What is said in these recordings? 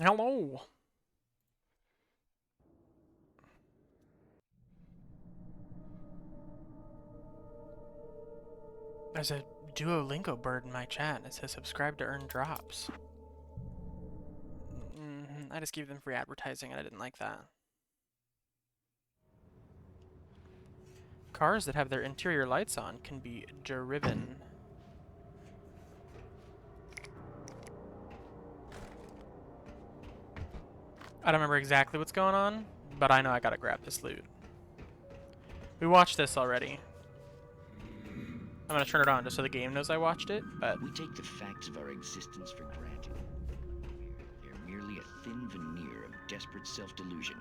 Hello. There's a Duolingo bird in my chat and it says subscribe to earn drops. I just gave them free advertising and I didn't like that. Cars that have their interior lights on can be driven. I don't remember exactly what's going on, but I know I gotta grab this loot. We watched this already. I'm gonna turn it on just so the game knows I watched it, but... We take the facts of our existence for granted. They're merely a thin veneer of desperate self-delusion,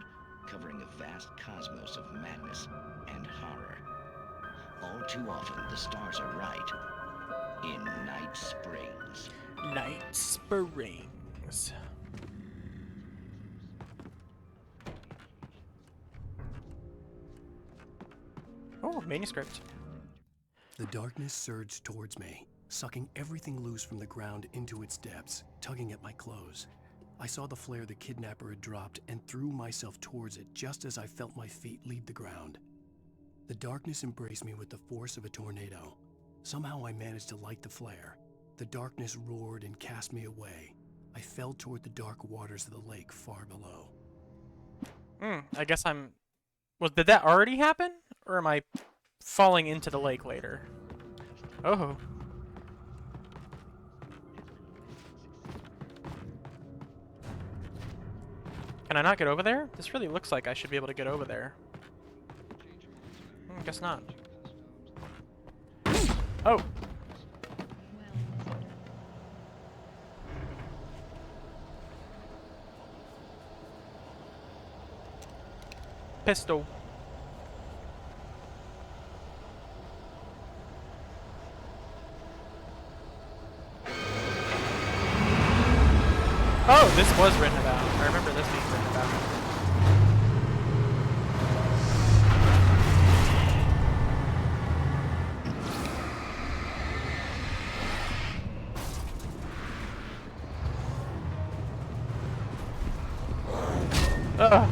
covering a vast cosmos of madness and horror. All too often, the stars are right. In Night Springs. Night Springs. Oh, manuscript. The darkness surged towards me, sucking everything loose from the ground into its depths, tugging at my clothes. I saw the flare the kidnapper had dropped and threw myself towards it just as I felt my feet leave the ground. The darkness embraced me with the force of a tornado. Somehow I managed to light the flare. The darkness roared and cast me away. I fell toward the dark waters of the lake far below. I guess I'm... Well, did that already happen? Or am I falling into the lake later? Oh. Can I not get over there? This really looks like I should be able to get over there. Guess not. Oh! Pistol. Oh, this was written about. I remember this being written about. Ugh.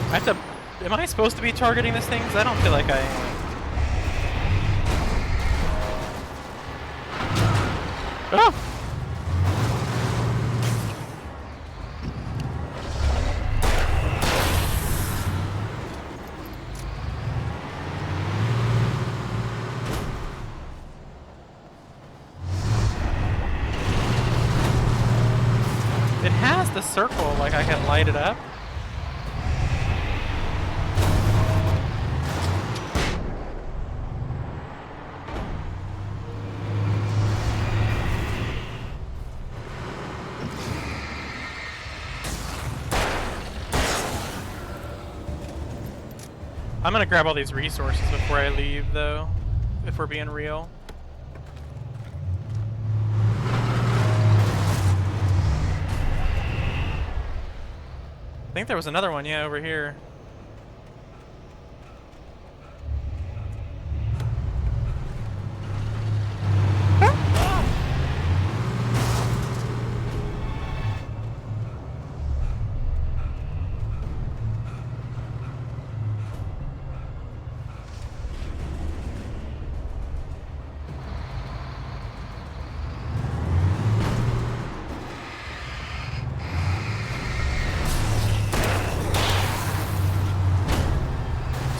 I have to... Am I supposed to be targeting this thing? Because I don't feel like I am. Oh! It has the circle, like I can light it up. I'm gonna grab all these resources before I leave, though, if we're being real. I think there was another one, yeah, over here.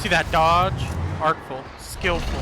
See that dodge? Artful, skillful.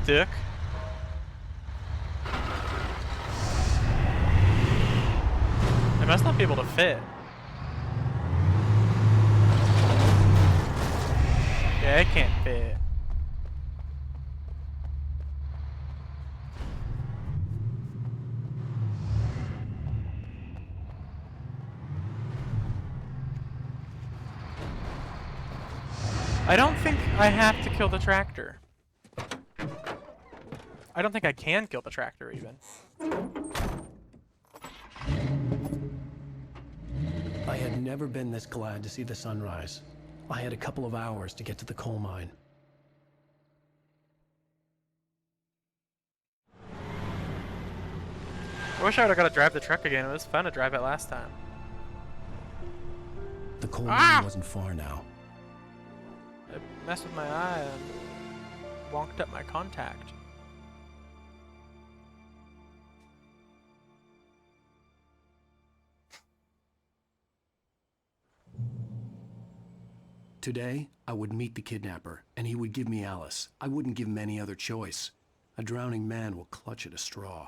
stuck. They must not be able to fit. Yeah, it can't fit. I don't think I have to kill the tractor. I don't think I can kill the tractor even. I had never been this glad to see the sunrise. I had a couple of hours to get to the coal mine. I wish I would've got to drive the truck again. It was fun to drive it last time. The coal mine wasn't far now. It messed with my eye and wonked up my contact. Today, I would meet the kidnapper, and he would give me Alice. I wouldn't give him any other choice. A drowning man will clutch at a straw.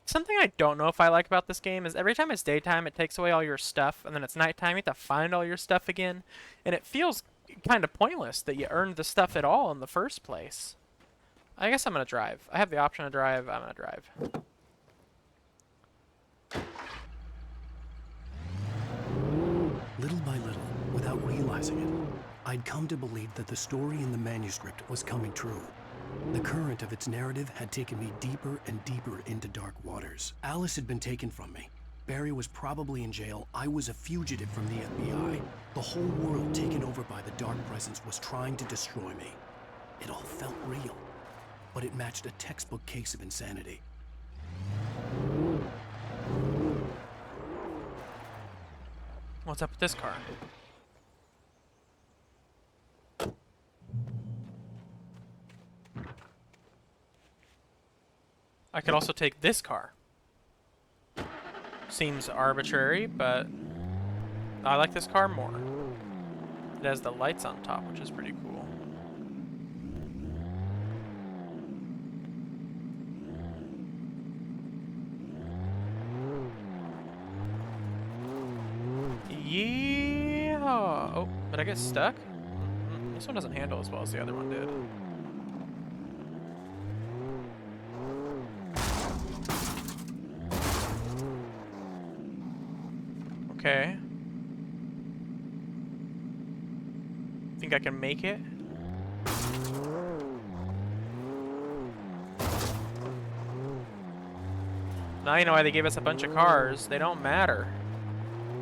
Something I don't know if I like about this game is every time it's daytime, it takes away all your stuff, and then it's nighttime, you have to find all your stuff again, and it feels kind of pointless that you earned the stuff at all in the first place. I guess I'm gonna drive. I have the option to drive. I'm gonna drive. Little by little, without realizing it, I'd come to believe that the story in the manuscript was coming true. The current of its narrative had taken me deeper and deeper into dark waters. Alice had been taken from me. Barry was probably in jail. I was a fugitive from the FBI. The whole world taken over by the dark presence was trying to destroy me. It all felt real, but it matched a textbook case of insanity. What's up with this car? I could also take this car. Seems arbitrary, but I like this car more. It has the lights on top, which is pretty cool. Yeah. Oh, did I get stuck? This one doesn't handle as well as the other one did. Okay. Think I can make it? Now you know why they gave us a bunch of cars. They don't matter.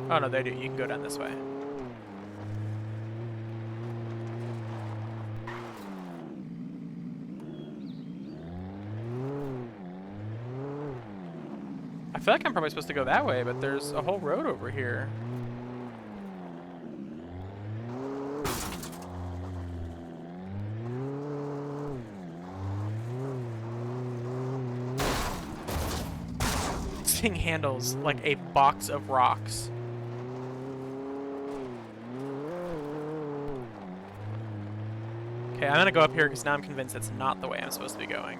Oh no, they do. You can go down this way. I feel like I'm probably supposed to go that way, but there's a whole road over here. This thing handles like a box of rocks. Okay, I'm gonna go up here because now I'm convinced it's not the way I'm supposed to be going.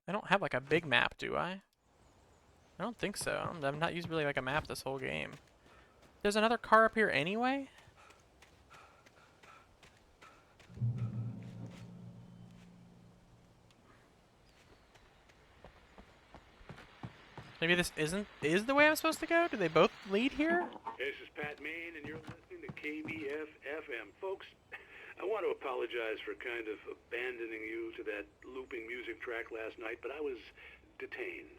I don't have like a big map, do I? I don't think so. I've not used really like a map this whole game. There's another car up here anyway? Maybe this is the way I'm supposed to go? Do they both lead here? This is Pat Main, and you're listening to KBF-FM. Folks, I want to apologize for kind of abandoning you to that looping music track last night, but I was detained.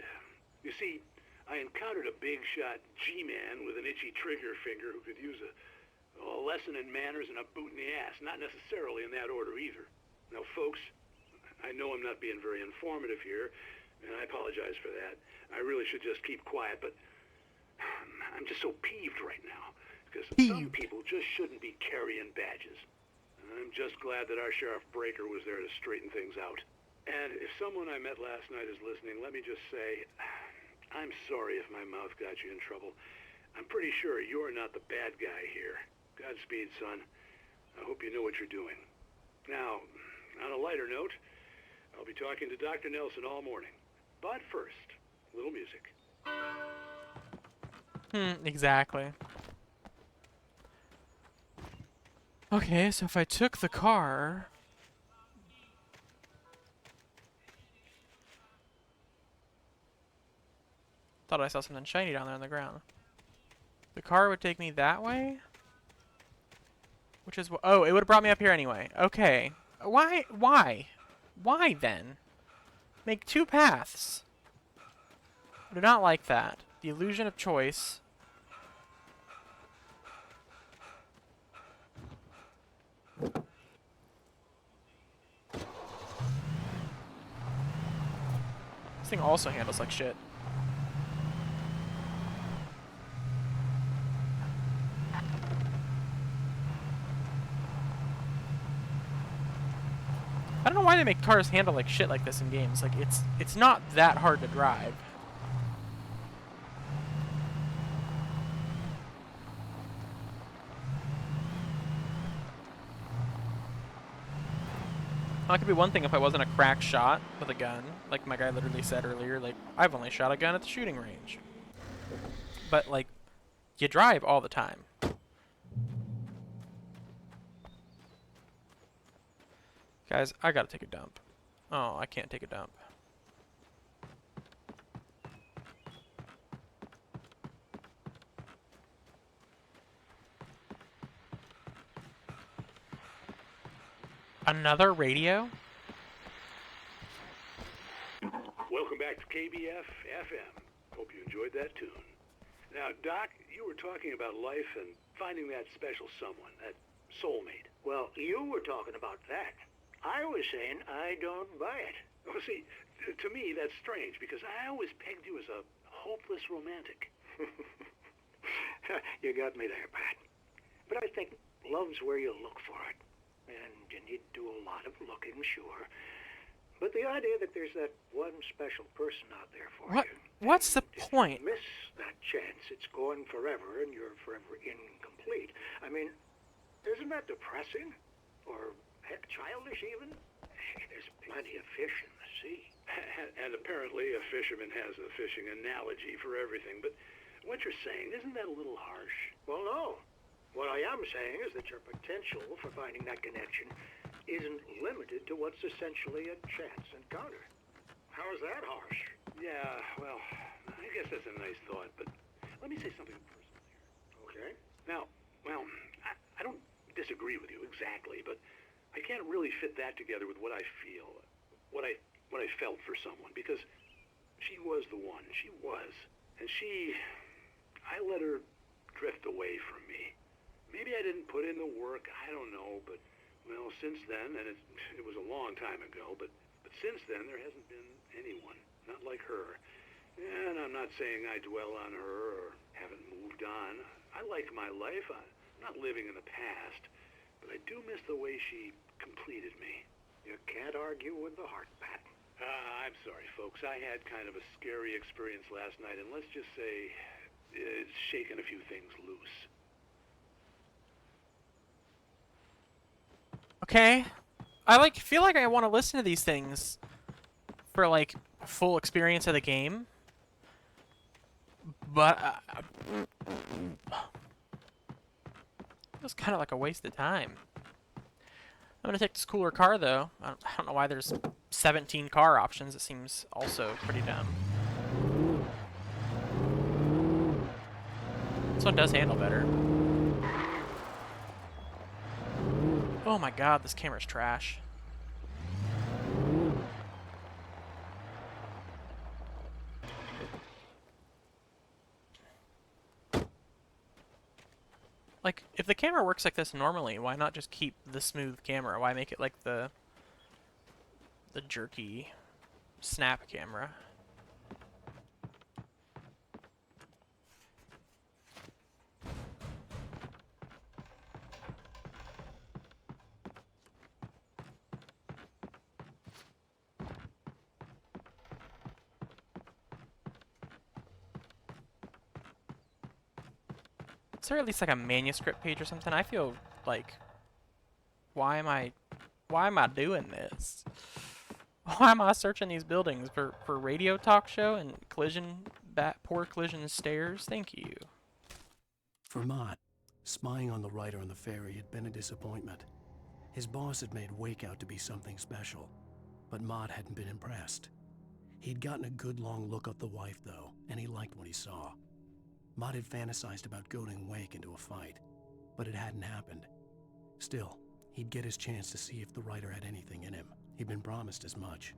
You see, I encountered a big-shot G-man with an itchy trigger finger who could use a lesson in manners and a boot in the ass. Not necessarily in that order, either. Now, folks, I know I'm not being very informative here, and I apologize for that. I really should just keep quiet, but I'm just so peeved right now, because some people just shouldn't be carrying badges. I'm just glad that our Sheriff Breaker was there to straighten things out. And if someone I met last night is listening, let me just say, I'm sorry if my mouth got you in trouble. I'm pretty sure you're not the bad guy here. Godspeed, son. I hope you know what you're doing. Now, on a lighter note, I'll be talking to Dr. Nelson all morning. But first, a little music. Exactly. Okay, so if I took the car... Thought I saw something shiny down there on the ground. The car would take me that way? Which is... Oh, it would have brought me up here anyway. Okay. Why? Why? Why then? Make two paths. I do not like that. The illusion of choice. This thing also handles like shit. I don't know why they make cars handle like shit like this in games. Like, it's not that hard to drive. Well, that could be one thing if I wasn't a crack shot with a gun. Like my guy literally said earlier, like, I've only shot a gun at the shooting range. But, like, you drive all the time. Guys, I gotta take a dump. Oh, I can't take a dump. Another radio? Welcome back to KBF FM. Hope you enjoyed that tune. Now, Doc, you were talking about life and finding that special someone, that soulmate. Well, you were talking about that. I was saying I don't buy it. Well, see, to me, that's strange, because I always pegged you as a hopeless romantic. You got me there, Pat. But I think love's where you look for it. And you need to do a lot of looking, sure. But the idea that there's that one special person out there for What? you... What's the if point? you miss that chance, it's going forever, and you're forever incomplete. I mean, isn't that depressing? Or, heck, childish even? There's plenty of fish in the sea. And apparently a fisherman has a fishing analogy for everything, but what you're saying, isn't that a little harsh? Well, no. What I am saying is that your potential for finding that connection isn't limited to what's essentially a chance encounter. How is that harsh? Yeah, well, I guess that's a nice thought, but let me say something personal here. Okay. Now, well, I don't disagree with you exactly, but I can't really fit that together with what I feel, what I felt for someone, because she was the one. She was. And I let her drift away from me. Maybe I didn't put in the work, I don't know, but, well, since then, and it was a long time ago, but since then there hasn't been anyone, not like her. And I'm not saying I dwell on her or haven't moved on. I like my life. I'm not living in the past, but I do miss the way she completed me. You can't argue with the heart, Pat. I'm sorry, folks. I had kind of a scary experience last night, and let's just say it's shaken a few things loose. Okay. I feel like I want to listen to these things for like a full experience of the game. But it was kind of like a waste of time. I'm gonna take this cooler car though. I don't know why there's 17 car options. It seems also pretty dumb. This one does handle better. Oh my god, this camera's trash. Like, if the camera works like this normally, why not just keep the smooth camera? Why make it like the jerky snap camera? Is there at least like a manuscript page or something? I feel like, why am I doing this? Why am I searching these buildings for radio talk show and poor collision stairs? Thank you. For Mott, spying on the writer on the ferry had been a disappointment. His boss had made Wake out to be something special, but Mott hadn't been impressed. He'd gotten a good long look at the wife, though, and he liked what he saw. Mott had fantasized about goading Wake into a fight, but it hadn't happened. Still, he'd get his chance to see if the writer had anything in him. He'd been promised as much.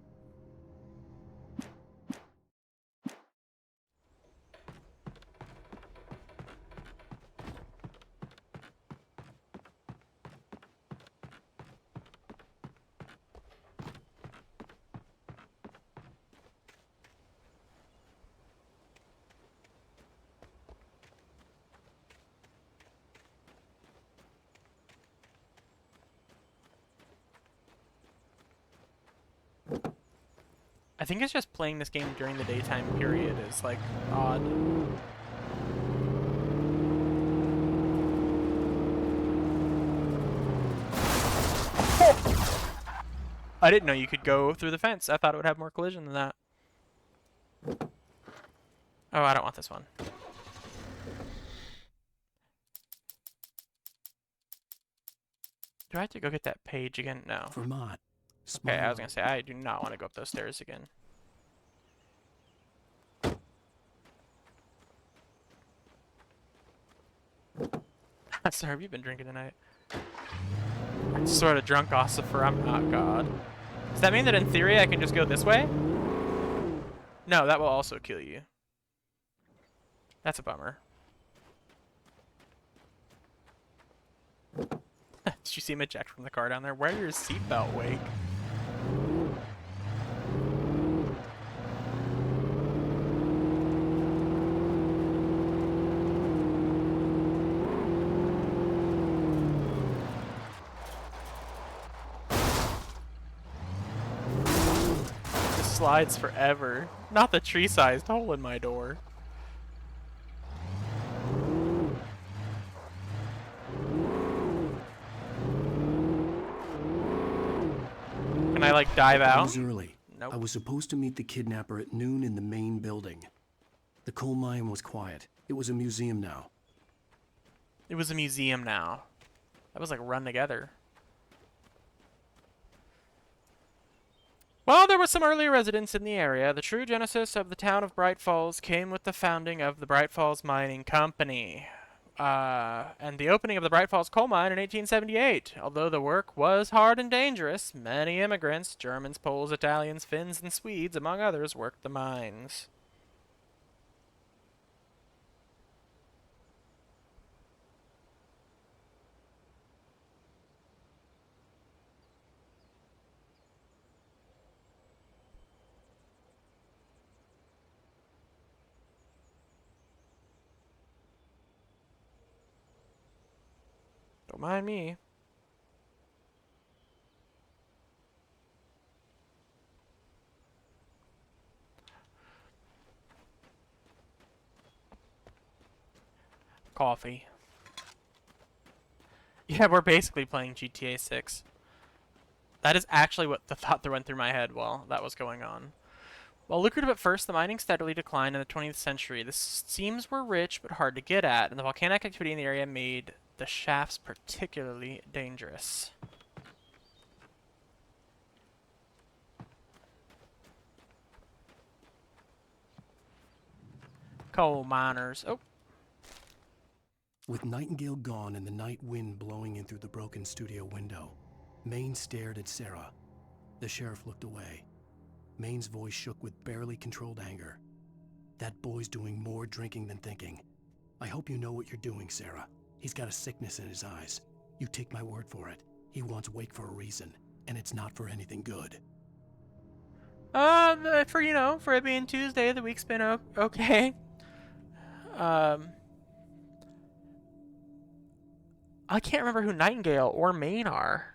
I think it's just playing this game during the daytime period is like odd. I didn't know you could go through the fence. I thought it would have more collision than that. Oh, I don't want this one. Do I have to go get that page again? No. For Mott, Okay, I was gonna say, I do not want to go up those stairs again. Sir, have you been drinking tonight? I'm sort of drunk, Ossifer. I'm not God. Does that mean that in theory I can just go this way? No, that will also kill you. That's a bummer. Did you see him eject from the car down there? Wear your seatbelt, Wake. This slides forever. Not the tree-sized hole in my door. Can I like dive out? It was early. Nope. I was supposed to meet the kidnapper at noon in the main building. The coal mine was quiet. It was a museum now. It was a museum now. That was like run together. While there were some early residents in the area, the true genesis of the town of Bright Falls came with the founding of the Bright Falls Mining Company. And the opening of the Bright Falls coal mine in 1878. Although the work was hard and dangerous, many immigrants, Germans, Poles, Italians, Finns, and Swedes, among others, worked the mines. Don't mind me. Coffee. Yeah, we're basically playing GTA 6. That is actually what the thought that went through my head while that was going on. While lucrative at first, the mining steadily declined in the 20th century. The seams were rich but hard to get at, and the volcanic activity in the area made the shafts particularly dangerous. Coal miners. Oh. With Nightingale gone and the night wind blowing in through the broken studio window, Maine stared at Sarah. The sheriff looked away. Maine's voice shook with barely controlled anger. That boy's doing more drinking than thinking. I hope you know what you're doing, Sarah. He's got a sickness in his eyes. You take my word for it. He wants Wake for a reason, and it's not for anything good. For it being Tuesday, the week's been okay. I can't remember who Nightingale or Maine are.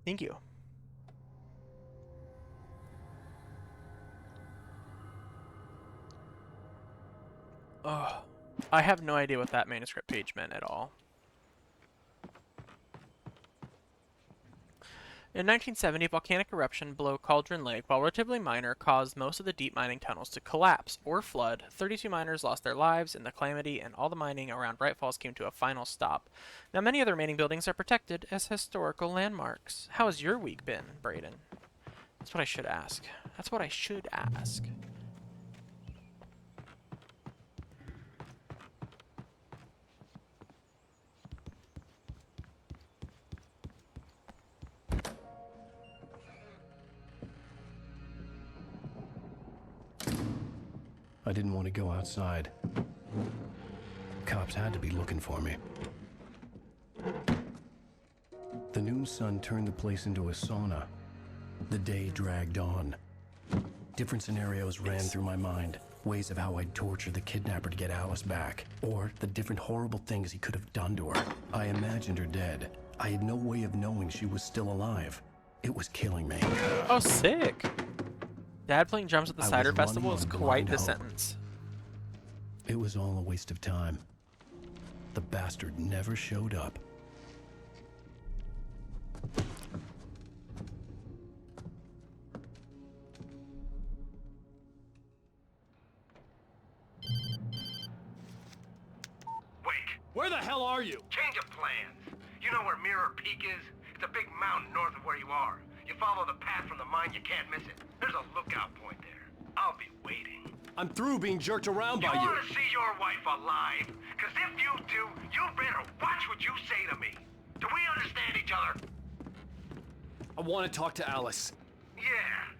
Thank you. Oh, I have no idea what that manuscript page meant at all. In 1970, a volcanic eruption below Cauldron Lake, while relatively minor, caused most of the deep mining tunnels to collapse or flood. 32 miners lost their lives in the calamity, and all the mining around Bright Falls came to a final stop. Now, many of the remaining buildings are protected as historical landmarks. How has your week been, Brayden? That's what I should ask. That's what I should ask. I didn't want to go outside. Cops had to be looking for me. The noon sun turned the place into a sauna. The day dragged on. Different scenarios ran through my mind. Ways of how I'd torture the kidnapper to get Alice back. Or the different horrible things he could have done to her. I imagined her dead. I had no way of knowing she was still alive. It was killing me. Oh, sick. Dad playing drums at the I was Cider Festival running is on quite blind the hope. sentence. It was all a waste of time. The bastard never showed up. Wake, Where the hell are you? change of plans. You know where Mirror Peak is? It's a big mountain north of where you are. You follow the path from the mine, you can't miss it. There's a lookout point there. I'll be waiting. I'm through being jerked around You by you. want to see your wife alive? Because if you do, you better watch what you say to me. Do we understand each other? I want to talk to Alice. Yeah,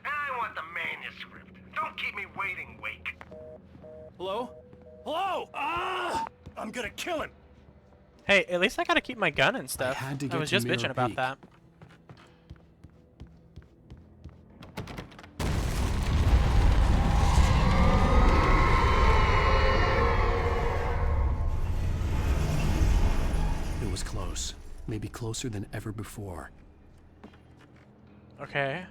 and I want the manuscript. Don't keep me waiting, Wake. Hello? Hello? Ah! I'm gonna kill him. Hey, at least I gotta keep my gun and stuff. had to I get was to just Mirror bitching about Peak. that. It was close. Maybe closer than ever before. Okay.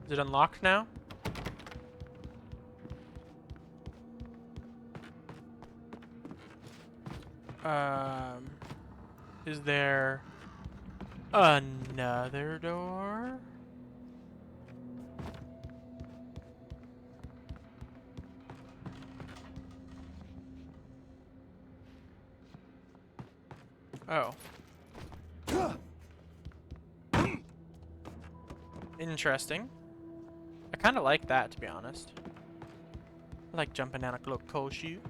Is it unlocked now? Is there another door? Oh. Interesting. I kind of like that, to be honest. I like jumping down a little cold chute.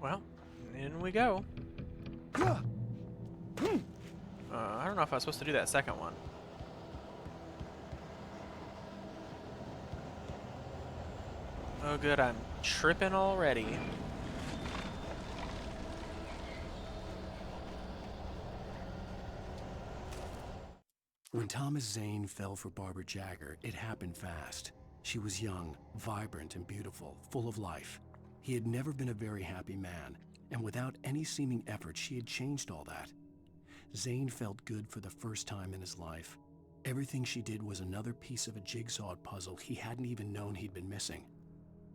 Well, in we go. I don't know if I was supposed to do that second one. Oh good, I'm tripping already. When Thomas Zane fell for Barbara Jagger, it happened fast. She was young, vibrant, and beautiful, full of life. He had never been a very happy man, and without any seeming effort, she had changed all that. Zane felt good for the first time in his life. Everything she did was another piece of a jigsaw puzzle he hadn't even known he'd been missing.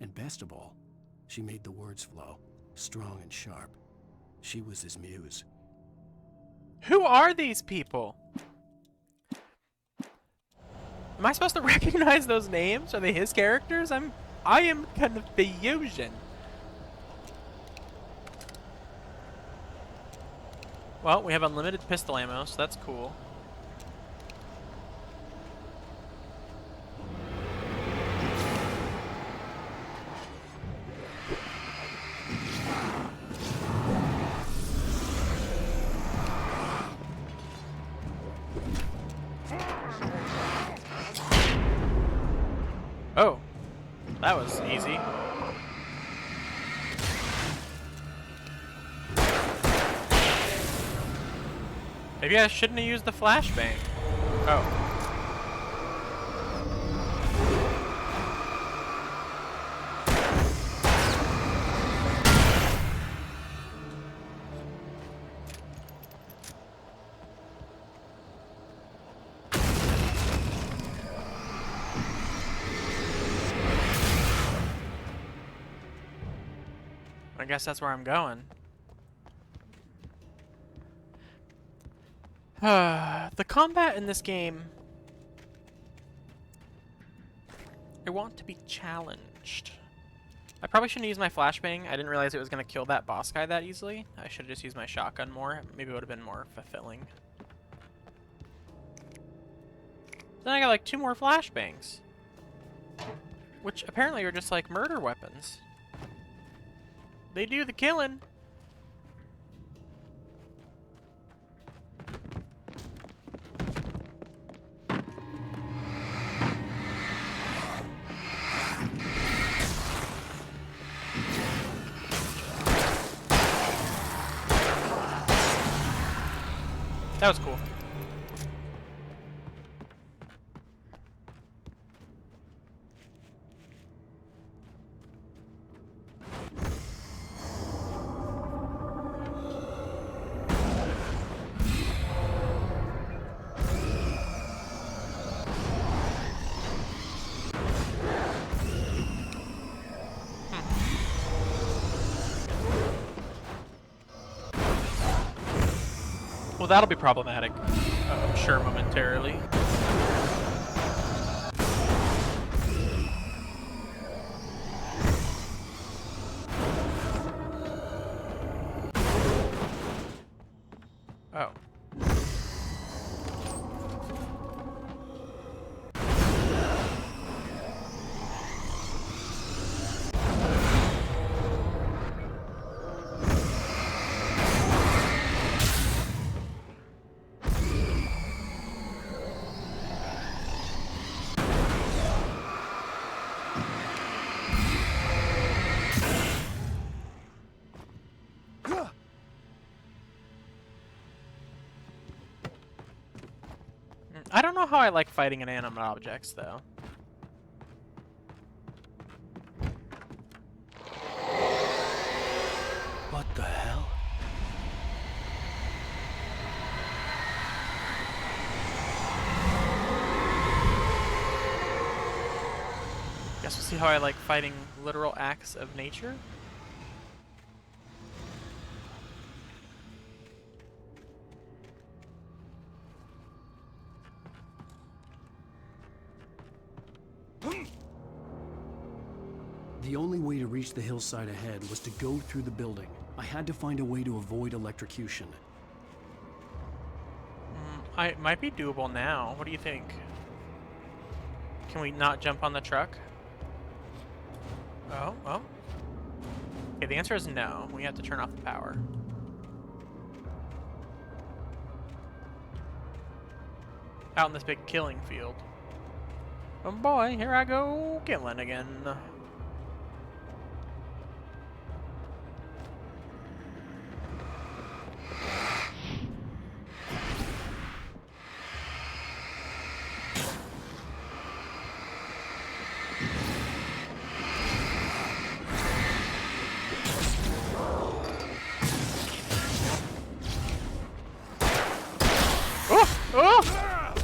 And best of all, she made the words flow, strong and sharp. She was his muse. Who are these people? Am I supposed to recognize those names? Are they his characters? I am confusion. Well, we have unlimited pistol ammo, so that's cool. Oh, that was easy. Maybe I shouldn't have used the flashbang. Oh. I guess that's where I'm going. The combat in this game, I want to be challenged. I probably shouldn't use my flashbang. I didn't realize it was going to kill that boss guy that easily. I should have just used my shotgun more. Maybe it would have been more fulfilling. Then I got like 2 more flashbangs, which apparently are just like murder weapons. They do the killing. That was cool. Well, that'll be problematic, I'm sure, momentarily. Oh. I don't know how I like fighting inanimate objects, though. What the hell? Guess we'll see how I like fighting literal acts of nature. The only way to reach the hillside ahead was to go through the building. I had to find a way to avoid electrocution. It might be doable now. What do you think? Can we not jump on the truck? Oh, oh. Okay, the answer is no. We have to turn off the power. Out in this big killing field. Oh boy, here I go killing again. Oh! Oh!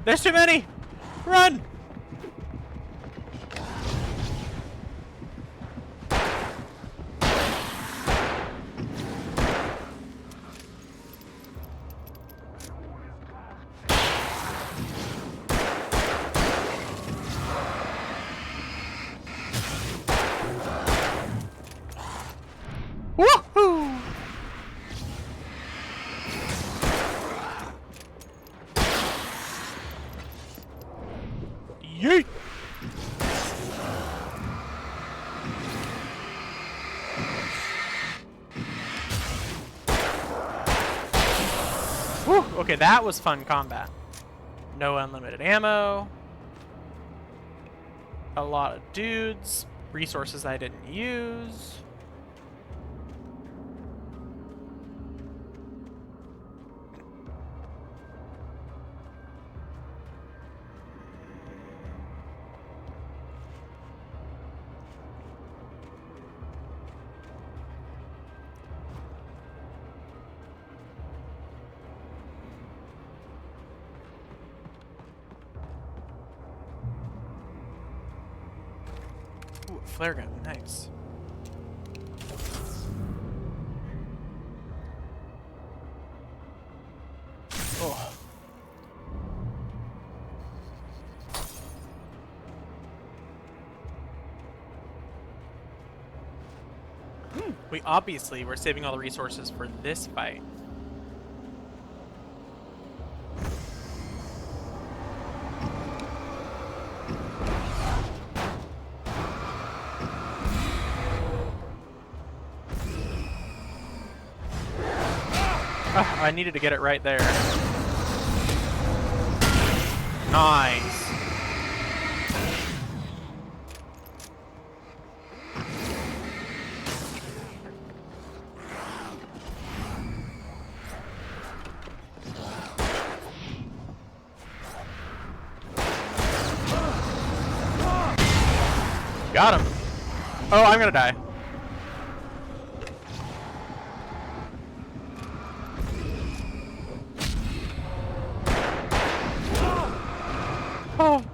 There's too many! Run! Woohoo! Yeet! Whew, okay, that was fun combat. No unlimited ammo. A lot of dudes. Resources I didn't use. Flare gun, nice. Oh. We obviously were saving all the resources for this fight. I needed to get it right there. Nice. Got him. Oh, I'm gonna die. Oh.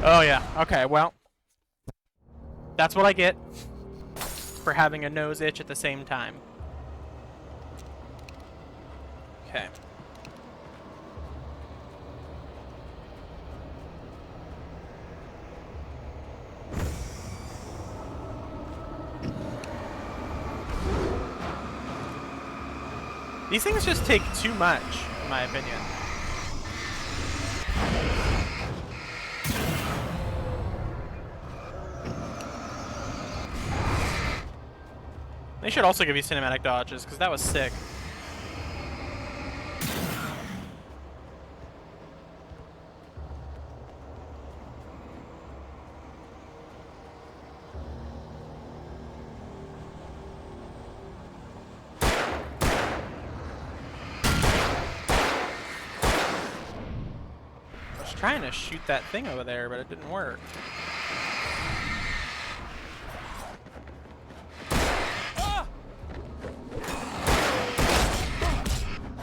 Oh yeah. Okay, well. That's what I get for having a nose itch at the same time. Okay. These things just take too much, in my opinion. They should also give you cinematic dodges, because that was sick. I was trying to shoot that thing over there, but it didn't work.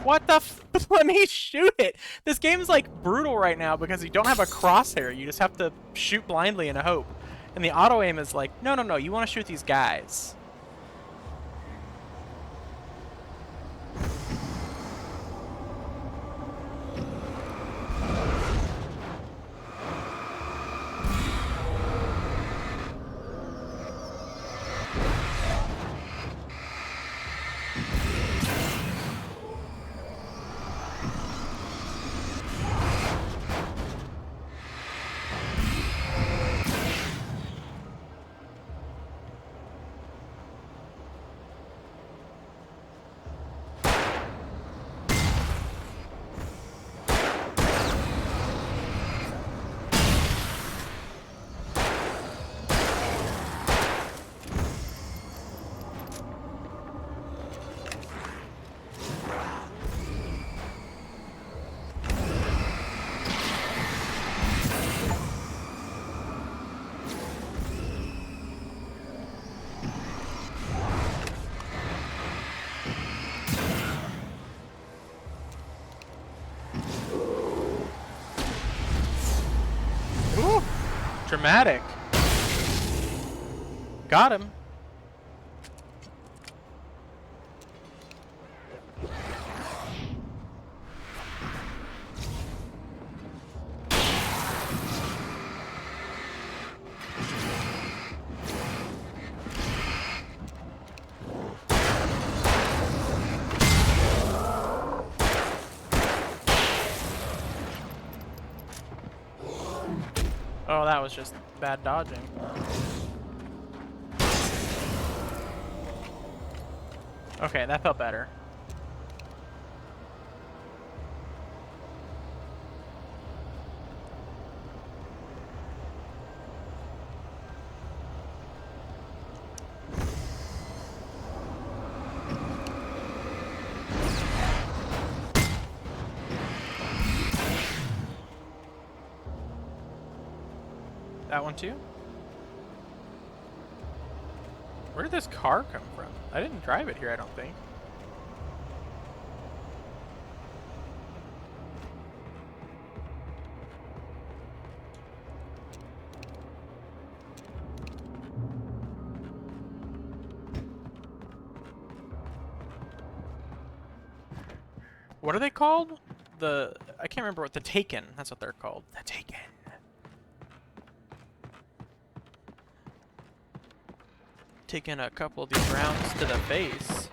What the f- Let me shoot it! This game's like brutal right now because you don't have a crosshair. You just have to shoot blindly in a hope. And the auto aim is like, no, no, no, you want to shoot these guys. Ooh, dramatic. Got him. Oh, that was just bad dodging. Okay, that felt better. That one too? Where did this car come from? I didn't drive it here, I don't think. What are they called? I can't remember what the Taken. That's what they're called. The Taken. Taking a couple of these rounds to the face.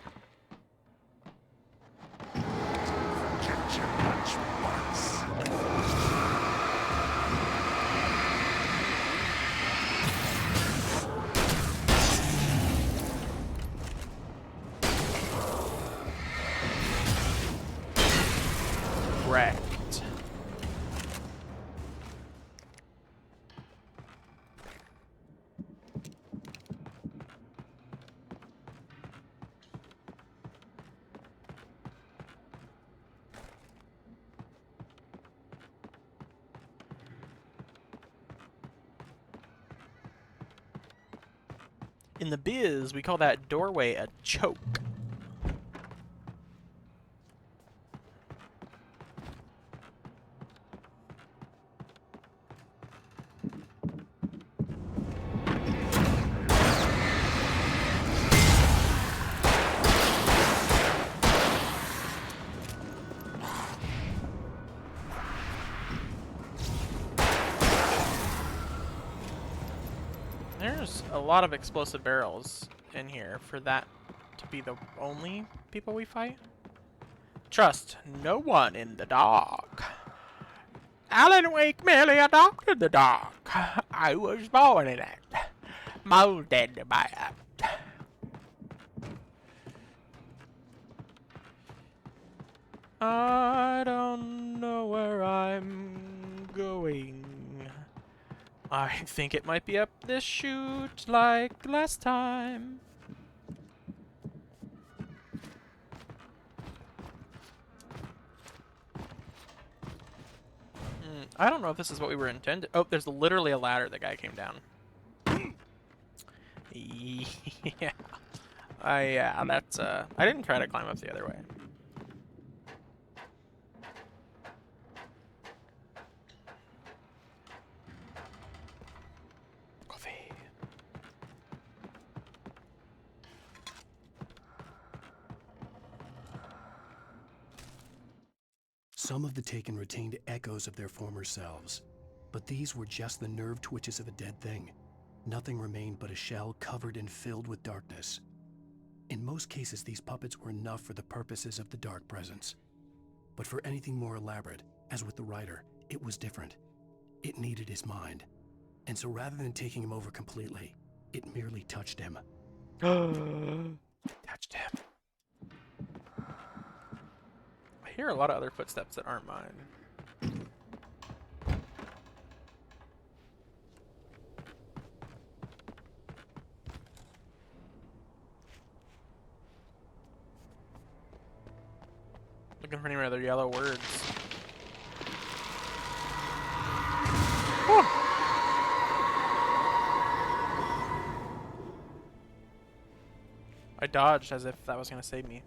Wrecked. In the biz, we call that doorway a choke. There's a lot of explosive barrels in here for that to be the only people we fight. Trust no one in the dark. Alan Wake merely adopted the dark. I was born in it, molded by it. I don't know where I'm going. I think it might be up this chute like last time. I don't know if this is what we were intended. Oh, there's literally a ladder the guy came down. Yeah. Yeah, that's, I didn't try to climb up the other way. Coffee. Some of the Taken retained echoes of their former selves, but these were just the nerve twitches of a dead thing. Nothing remained but a shell covered and filled with darkness. In most cases, these puppets were enough for the purposes of the Dark Presence. But for anything more elaborate, as with the writer, it was different. It needed his mind. And so rather than taking him over completely, it merely touched him. Touched him. I hear a lot of other footsteps that aren't mine. Looking for any other yellow words. Whew. I dodged as if that was going to save me.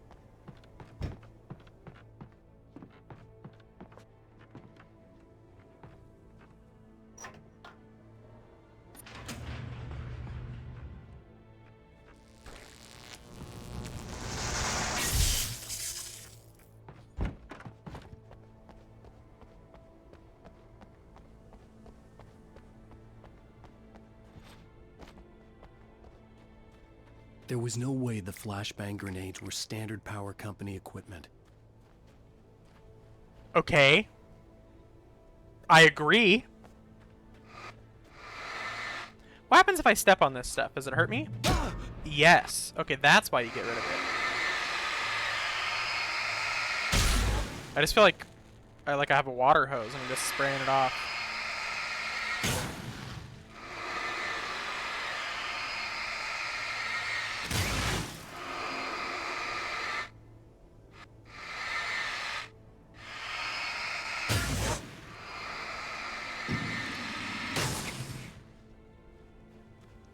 There was no way the flashbang grenades were standard power company equipment. Okay. I agree. What happens if I step on this stuff? Does it hurt me? Yes. Okay, that's why you get rid of it. I just feel like I have a water hose and I'm just spraying it off.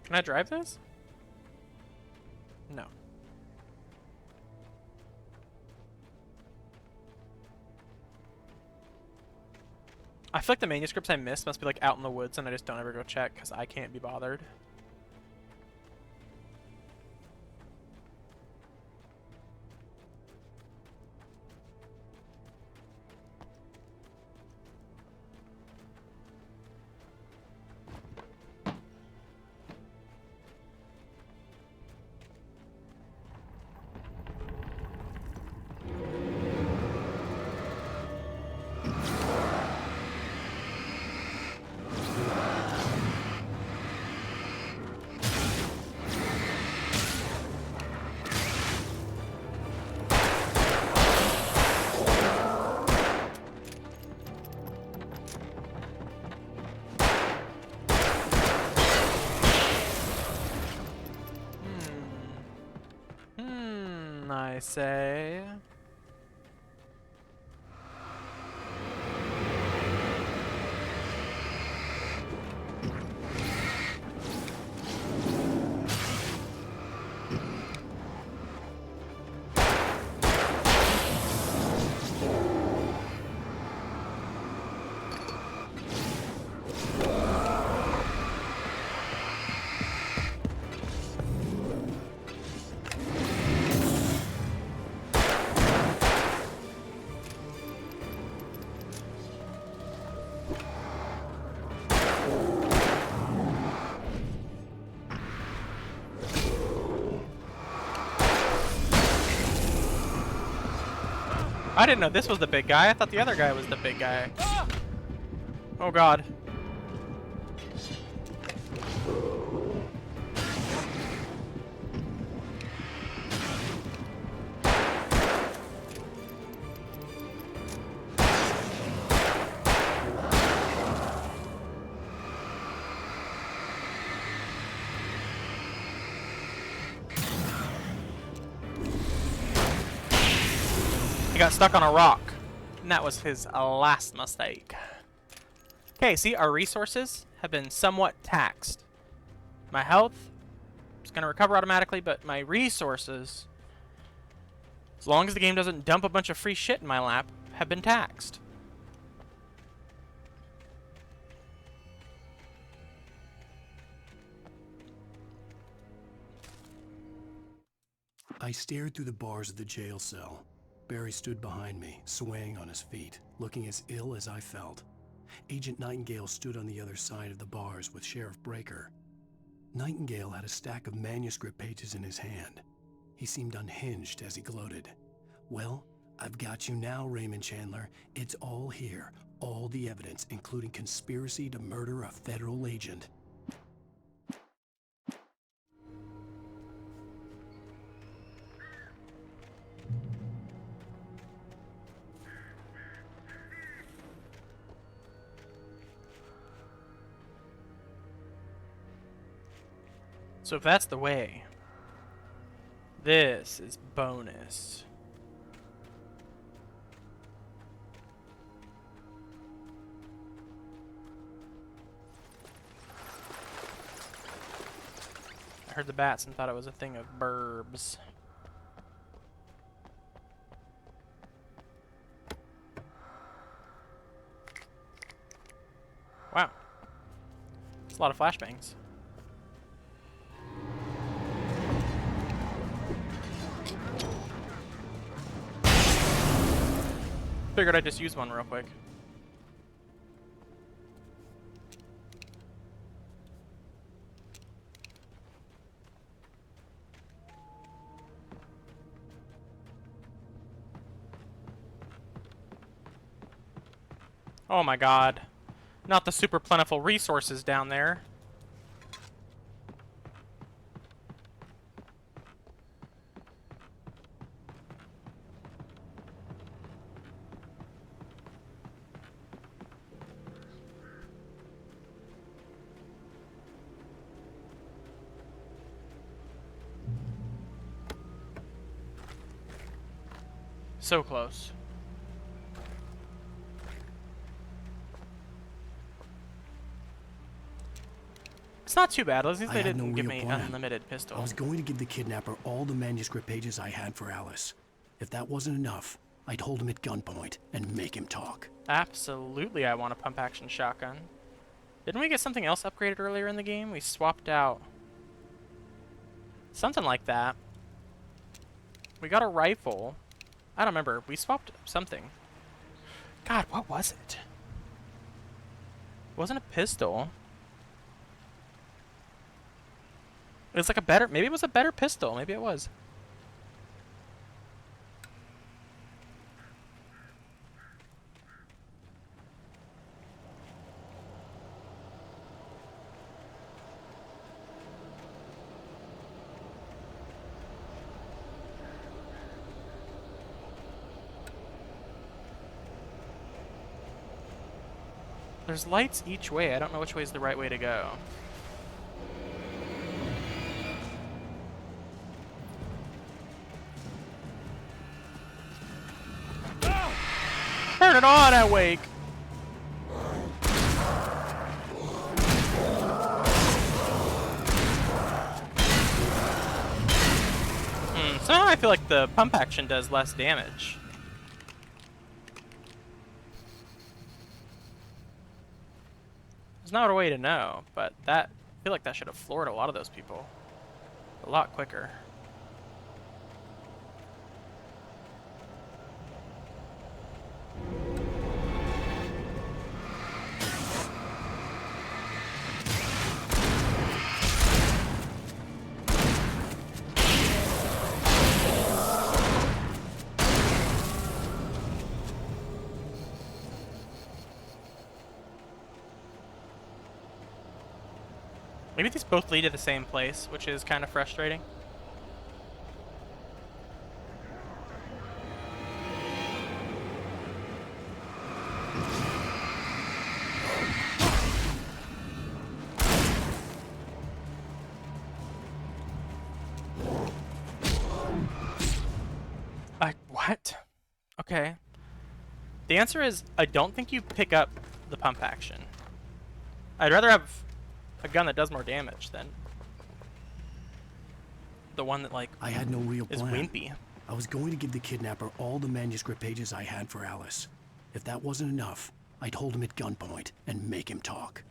Can I drive this? No. I feel like the manuscripts I missed must be like out in the woods and I just don't ever go check because I can't be bothered. I say. I didn't know this was the big guy. I thought the other guy was the big guy. Oh god. He got stuck on a rock, and that was his last mistake. Okay, see, our resources have been somewhat taxed. My health is going to recover automatically, but my resources, as long as the game doesn't dump a bunch of free shit in my lap, have been taxed. I stared through the bars of the jail cell. Barry stood behind me, swaying on his feet, looking as ill as I felt. Agent Nightingale stood on the other side of the bars with Sheriff Breaker. Nightingale had a stack of manuscript pages in his hand. He seemed unhinged as he gloated. "Well, I've got you now, Raymond Chandler. It's all here. All the evidence, including conspiracy to murder a federal agent." So if that's the way, this is bonus. I heard the bats and thought it was a thing of burbs. Wow. It's a lot of flashbangs. Figured I'd just use one real quick. Oh my god. Not the super plentiful resources down there. So close. It's not too bad. At least they didn't give me unlimited pistol. I was going to give the kidnapper all the manuscript pages I had for Alice. If that wasn't enough, I'd hold him at gunpoint and make him talk. Absolutely, I want a pump-action shotgun. Didn't we get something else upgraded earlier in the game? We swapped out something like that. We got a rifle. I don't remember. We swapped something. God, what was it? It wasn't a pistol. It was like a better... Maybe it was a better pistol. Maybe it was. There's lights each way. I don't know which way is the right way to go. Turn it on, I wake. Somehow I feel like the pump action does less damage. There's not a way to know, but I feel like that should have floored a lot of those people a lot quicker. Maybe these both lead to the same place, which is kind of frustrating. What? Okay. The answer is, I don't think you pick up the pump action. I'd rather have a gun that does more damage than the one that, like, I had no real is plan. wimpy. I was going to give the kidnapper all the manuscript pages I had for Alice. If that wasn't enough, I'd hold him at gunpoint and make him talk.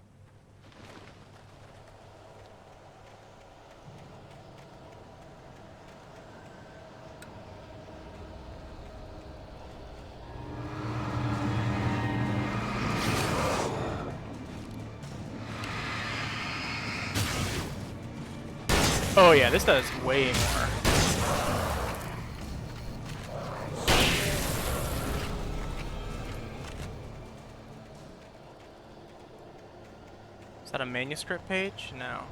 Oh yeah, this does way more. Is that a manuscript page? No.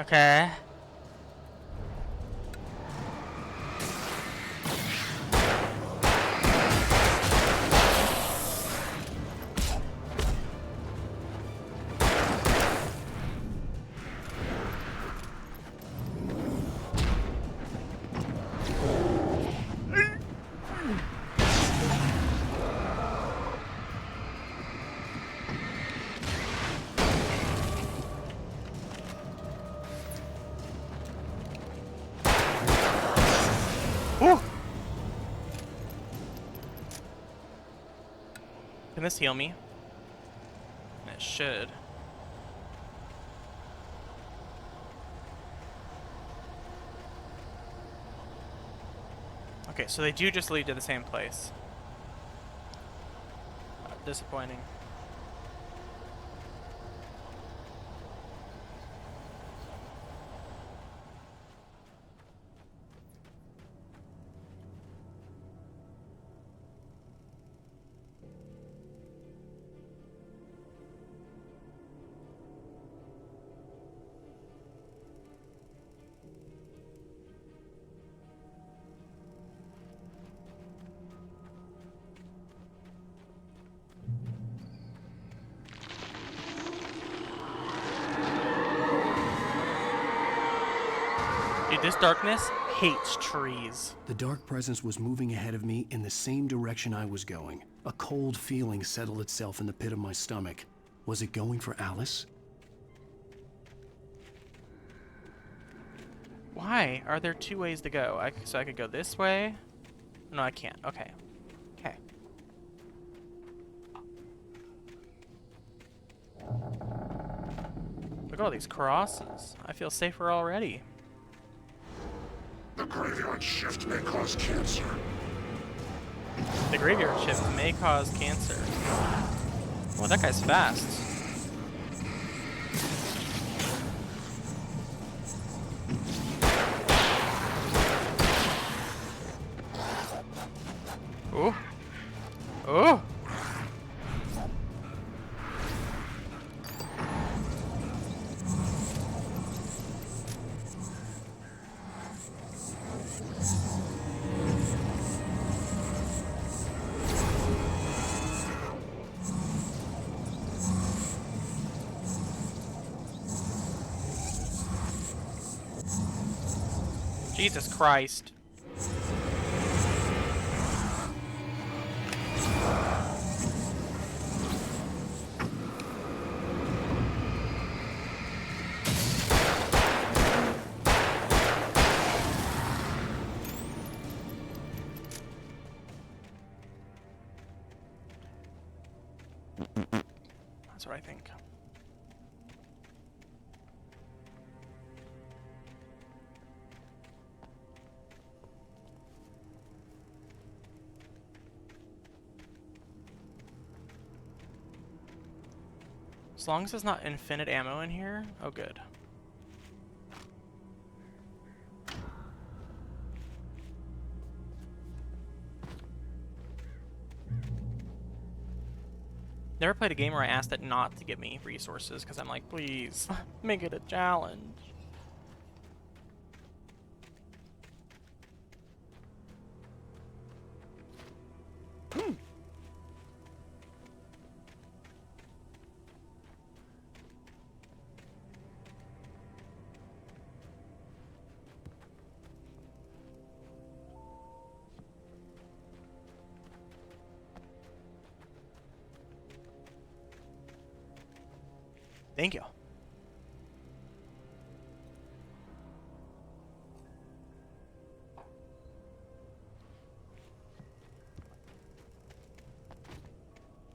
Okay. Woo! Can this heal me? It should. Okay, so they do just lead to the same place. Disappointing. Dude, this darkness hates trees. The dark presence was moving ahead of me in the same direction I was going. A cold feeling settled itself in the pit of my stomach. Was it going for Alice? Why are there two ways to go? So I could go this way? No, I can't. Okay. Okay. Look at all these crosses. I feel safer already. The graveyard shift may cause cancer. The graveyard shift may cause cancer. Well, that guy's fast. Ooh. Ooh. Jesus Christ. That's what I think. As long as there's not infinite ammo in here, oh good. Never played a game where I asked it not to give me resources because I'm like, please, make it a challenge. Thank you.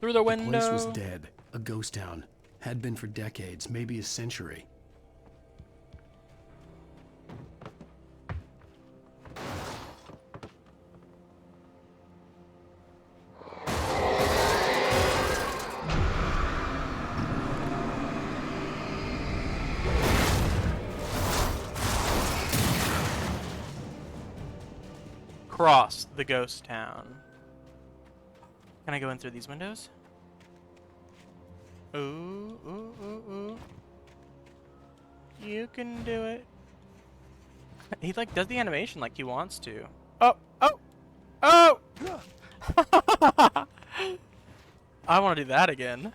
Through the window. The place was dead. A ghost town. Had been for decades, maybe a century. Cross the ghost town. Can I go in through these windows? Ooh, ooh, ooh, ooh. You can do it. He like does the animation like he wants to. Oh, oh, oh! I want to do that again.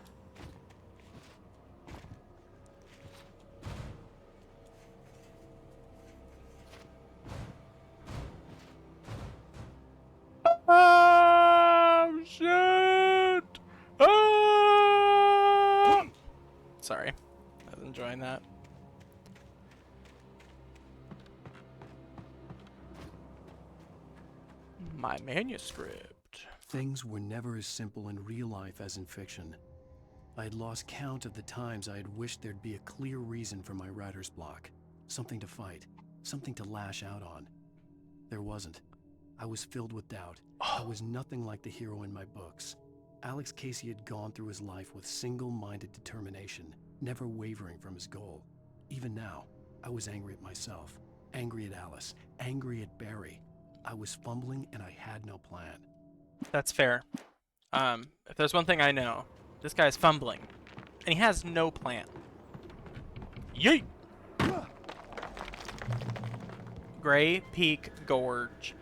Oh shit! Oh! Sorry, I was enjoying that. My manuscript. Things were never as simple in real life as in fiction. I had lost count of the times I had wished there'd be a clear reason for my writer's block. Something to fight, something to lash out on. There wasn't. I was filled with doubt. I was nothing like the hero in my books. Alex Casey had gone through his life with single-minded determination, never wavering from his goal. Even now, I was angry at myself, angry at Alice, angry at Barry. I was fumbling and I had no plan. That's fair. If there's one thing I know, this guy's fumbling, and he has no plan. Yeet! Gray Peak Gorge.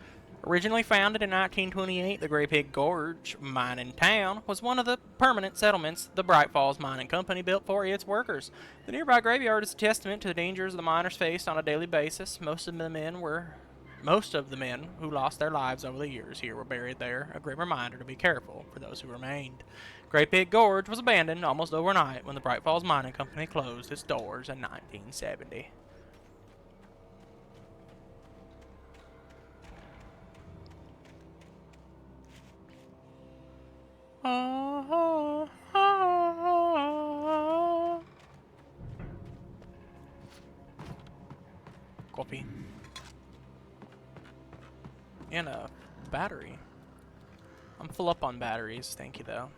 Originally founded in 1928, the Gray Peak Gorge mining town was one of the permanent settlements the Bright Falls Mining Company built for its workers. The nearby graveyard is a testament to the dangers the miners faced on a daily basis. Most of the men who lost their lives over the years here were buried there, a grim reminder to be careful for those who remained. Gray Peak Gorge was abandoned almost overnight when the Bright Falls Mining Company closed its doors in 1970. Coffee. And a battery. I'm full up on batteries, thank you though.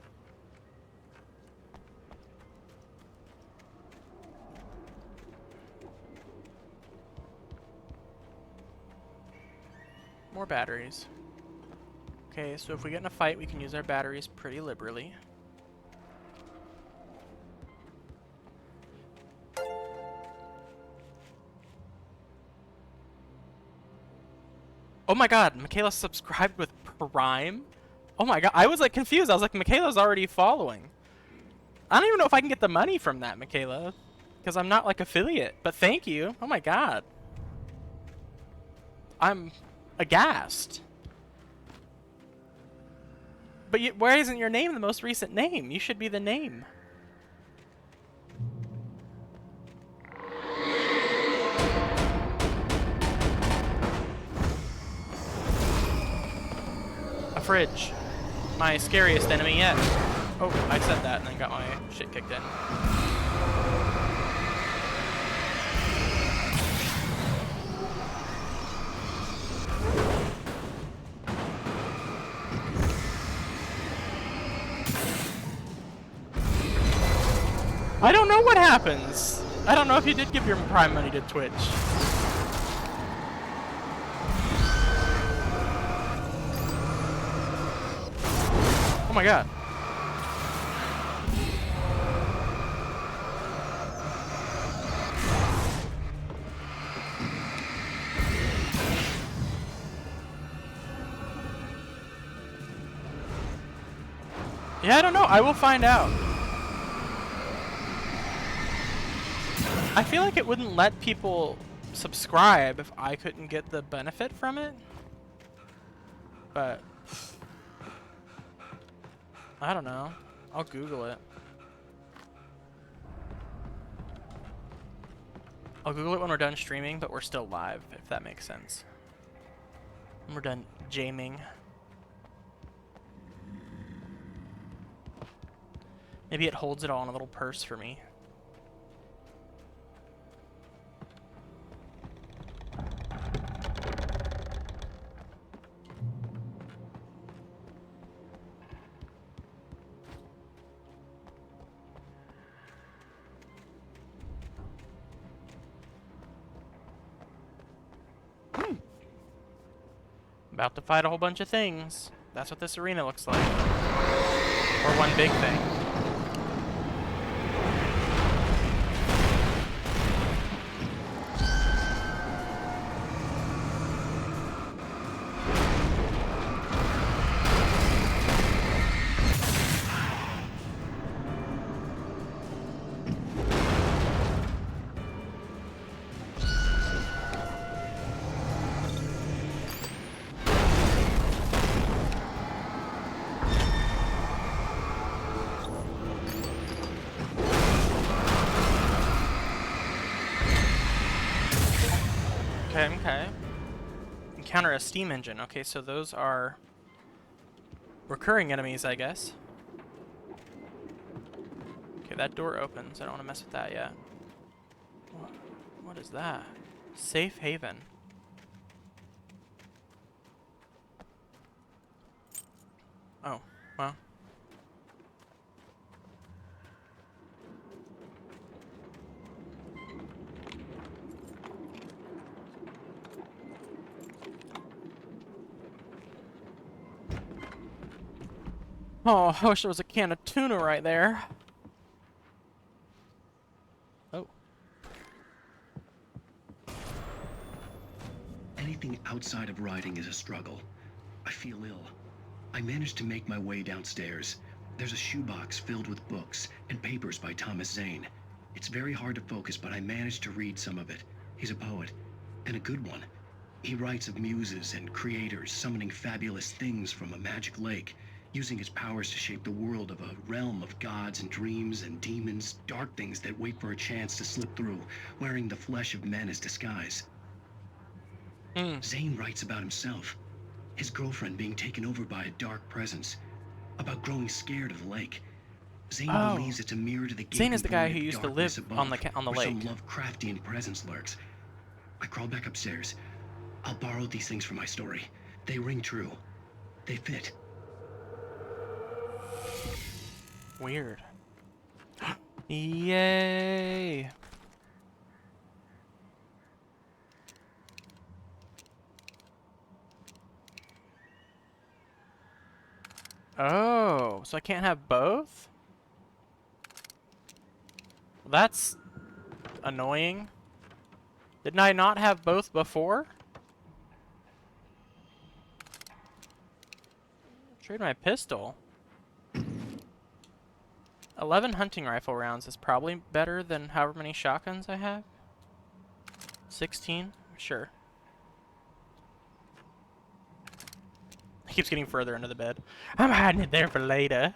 More batteries. Okay, so if we get in a fight, we can use our batteries pretty liberally. Oh my god, Michaela subscribed with Prime? Oh my god, I was like confused. I was like, Michaela's already following. I don't even know if I can get the money from that, Michaela. Because I'm not like affiliate. But thank you. Oh my god. I'm aghast. But why isn't your name the most recent name? You should be the name. A fridge. My scariest enemy yet. Oh, I said that and then got my shit kicked in. I don't know what happens. I don't know if you did give your Prime money to Twitch. Oh my god. Yeah, I don't know. I will find out. I feel like it wouldn't let people subscribe if I couldn't get the benefit from it. But I don't know. I'll Google it. I'll Google it when we're done streaming, but we're still live, if that makes sense. When we're done jaming. Maybe it holds it all in a little purse for me. About to fight a whole bunch of things. That's what this arena looks like. Or one big thing. Okay. Encounter a steam engine. Okay, so those are recurring enemies, I guess. Okay, that door opens. I don't want to mess with that yet. What is that? Safe haven. Oh, well. Oh, I wish there was a can of tuna right there. Oh. Anything outside of riding is a struggle. I feel ill. I managed to make my way downstairs. There's a shoebox filled with books and papers by Thomas Zane. It's very hard to focus, but I managed to read some of it. He's a poet, and a good one. He writes of muses and creators summoning fabulous things from a magic lake, using his powers to shape the world of a realm of gods and dreams and demons, dark things that wait for a chance to slip through, wearing the flesh of men as disguise. Zane writes about himself, his girlfriend being taken over by a dark presence, about growing scared of the lake. Zane believes it's a mirror to the Zane is the guy who gaping void of used to darkness live above, on the where lake. some Lovecraftian presence lurks. I crawl back upstairs. I'll borrow these things for my story. They ring true. They fit. Weird. Yay! Oh, so I can't have both? Well, that's annoying. Didn't I not have both before? Trade my pistol. 11 hunting rifle rounds is probably better than however many shotguns I have. 16? Sure. He keeps getting further into the bed. I'm hiding it there for later.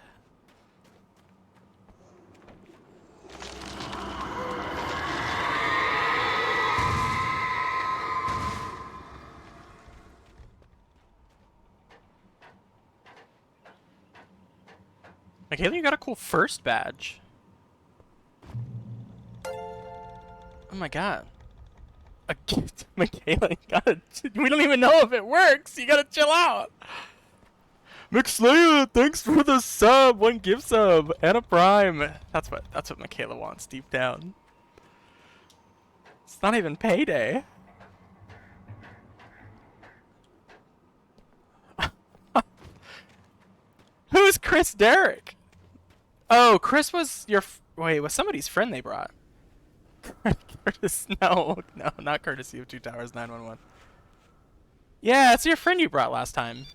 Michaela, you got a cool first badge. Oh my god. A gift, Michaela. You gotta. We don't even know if it works. You gotta chill out. McSlaya, thanks for the sub. 1 gift sub and a prime. That's what Michaela wants deep down. It's not even payday. Who's Chris Derrick? Oh, Chris was your. Wait, was somebody's friend they brought? Curtis, no, not courtesy of 2 Towers 911. Yeah, it's your friend you brought last time.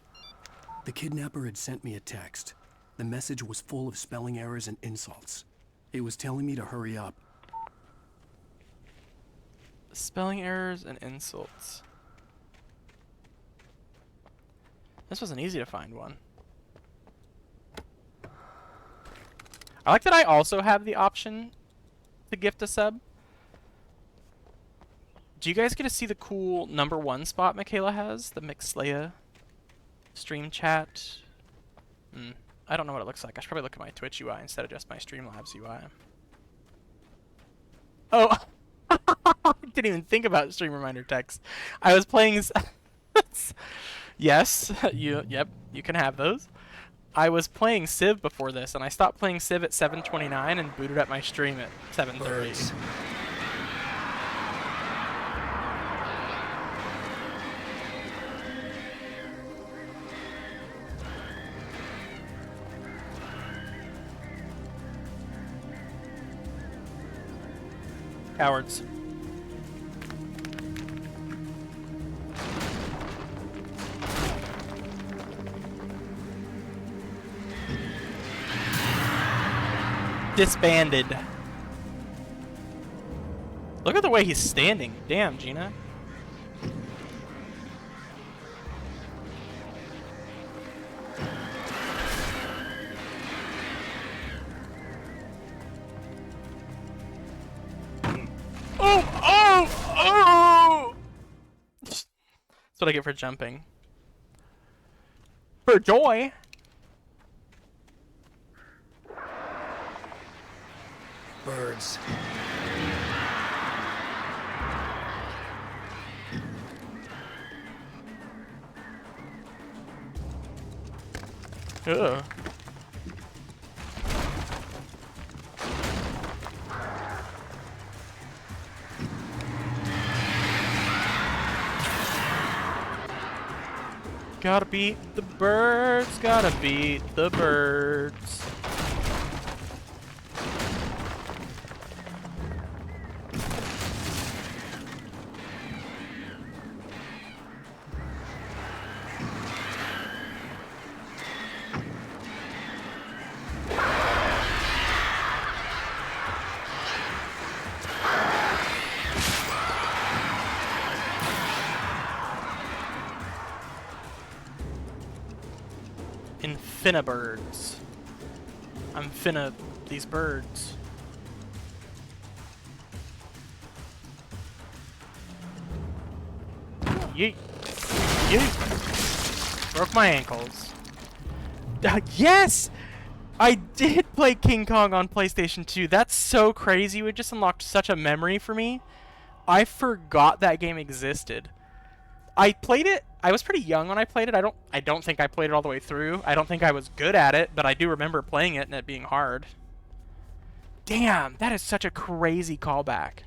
The kidnapper had sent me a text. The message was full of spelling errors and insults. It was telling me to hurry up. Spelling errors and insults. This wasn't easy to find one. I like that I also have the option to gift a sub. Do you guys get to see the cool #1 spot Michaela has? The McSlaya stream chat. I don't know what it looks like. I should probably look at my Twitch UI instead of just my Streamlabs UI. Oh, I didn't even think about stream reminder text. I was playing. Yes, yep, you can have those. I was playing Civ before this, and I stopped playing Civ at 7:29 and booted up my stream at 7:30. Cowards. Disbanded. Look at the way he's standing. Damn, Gina. Oh! That's what I get for jumping. For joy. Birds. Ugh. Gotta beat the birds, gotta beat the birds. Infinibirds. I'm finna these birds. Yeet. Yeet. Broke my ankles. Yes! I did play King Kong on PlayStation 2. That's so crazy. It just unlocked such a memory for me. I forgot that game existed. I played it. I was pretty young when I played it. I don't think I played it all the way through. I don't think I was good at it, but I do remember playing it and it being hard. Damn, that is such a crazy callback.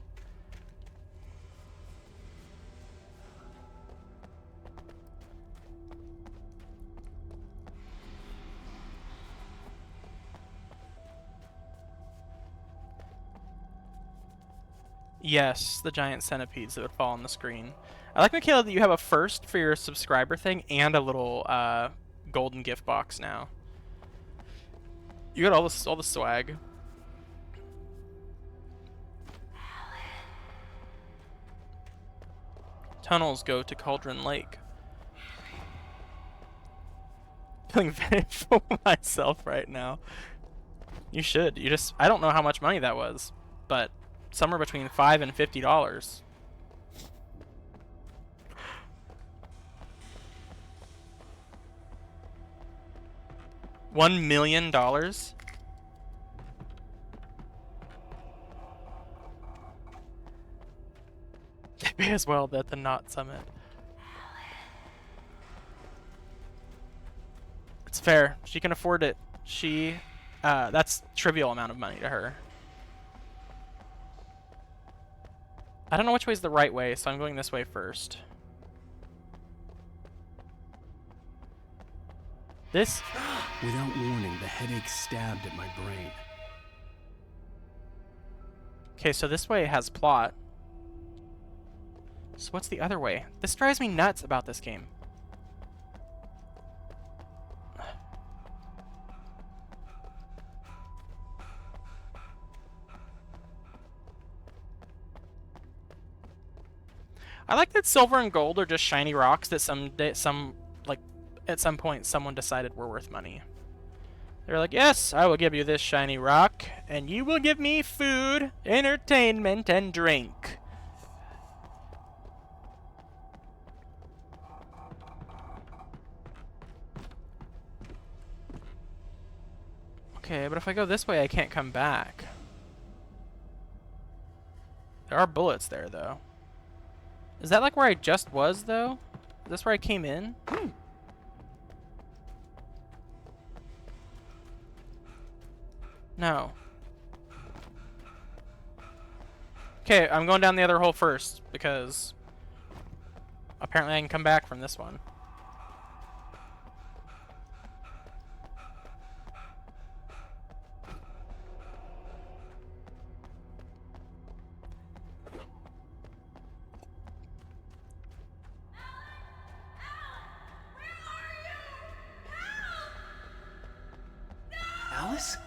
Yes, the giant centipedes that would fall on the screen. I like, Michaela, that you have a first for your subscriber thing and a little golden gift box now. You got all the swag. Tunnels go to Cauldron Lake. Feeling very full of myself right now. You should. You just, I don't know how much money that was, but somewhere between $5 and $50. $1 million? They may as well at the Knot Summit. It's fair. She can afford it. That's trivial amount of money to her. I don't know which way's the right way, so I'm going this way first. This? Without warning, the headache stabbed at my brain. Okay, so this way has plot. So what's the other way? This drives me nuts about this game. I like that silver and gold are just shiny rocks that at some point someone decided were worth money. They're like, yes, I will give you this shiny rock, and you will give me food, entertainment, and drink. Okay, but if I go this way, I can't come back. There are bullets there, though. Is that like where I just was, though? Is this where I came in? No. Okay, I'm going down the other hole first, because apparently I can come back from this one. Alice?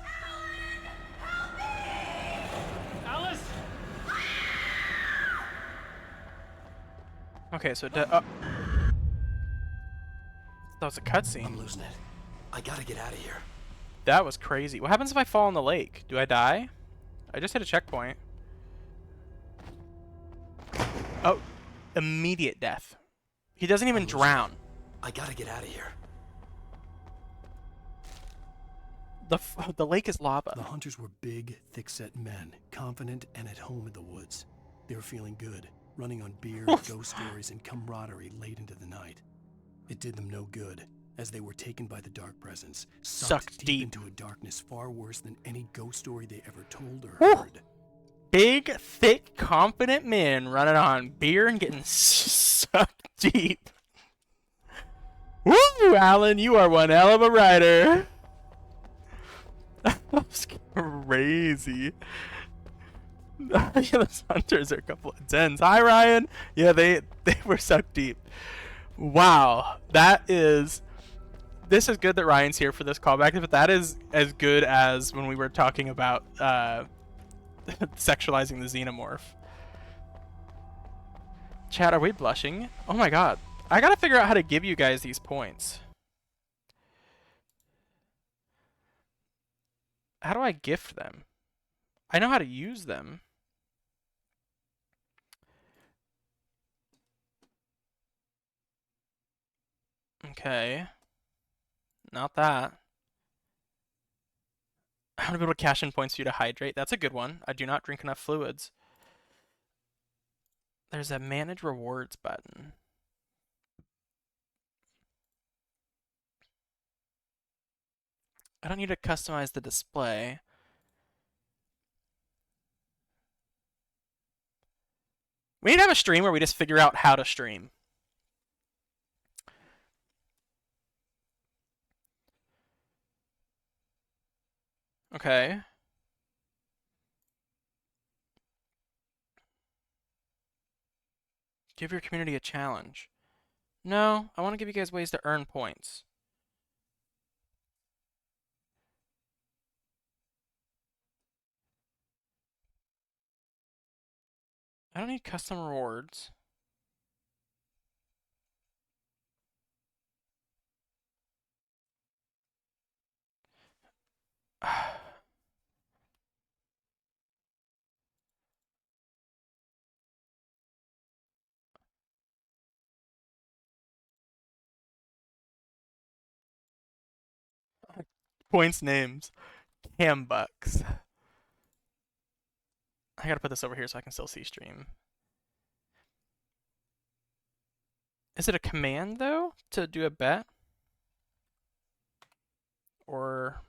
Alice! Okay, so that was a I'm cutscene. losing it. I gotta get out of here. That was crazy. What happens if I fall in the lake? Do I die? I just hit a checkpoint. Oh, immediate death. He doesn't even drown. I gotta get out of here. The lake is lava. The hunters were big, thick-set men, confident and at home in the woods. They were feeling good, running on beer, ghost stories, and camaraderie late into the night. It did them no good, as they were taken by the dark presence, sucked deep into a darkness far worse than any ghost story they ever told or heard. Big, thick, confident men running on beer and getting sucked deep. Woo, Alan, you are one hell of a writer. That's crazy. Yeah, those hunters are a couple of dens. Hi, Ryan. Yeah, they were sucked deep. Wow, this is good that Ryan's here for this callback, but that is as good as when we were talking about sexualizing the xenomorph. Chat, are we blushing? Oh my god. I gotta figure out how to give you guys these points. How do I gift them? I know how to use them. Okay. Not that. I want to be able to cash in points for you to hydrate. That's a good one. I do not drink enough fluids. There's a manage rewards button. I don't need to customize the display. We need to have a stream where we just figure out how to stream. Okay. Give your community a challenge. No, I want to give you guys ways to earn points. I don't need custom rewards. Points names. Cam bucks. I gotta put this over here so I can still see stream. Is it a command though to do a bet? Or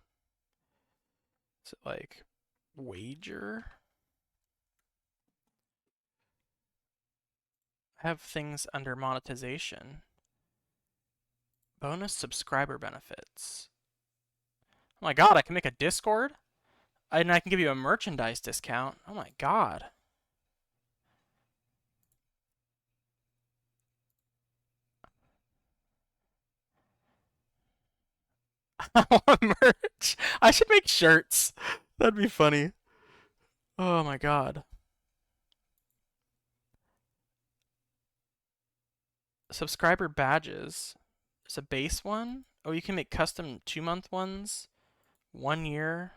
is it like wager? I have things under monetization. Bonus subscriber benefits. Oh my god, I can make a Discord? And I can give you a merchandise discount. Oh my god. I want merch. I should make shirts. That'd be funny. Oh my god. Subscriber badges. There's a base one. Oh, you can make custom 2-month ones. 1 year.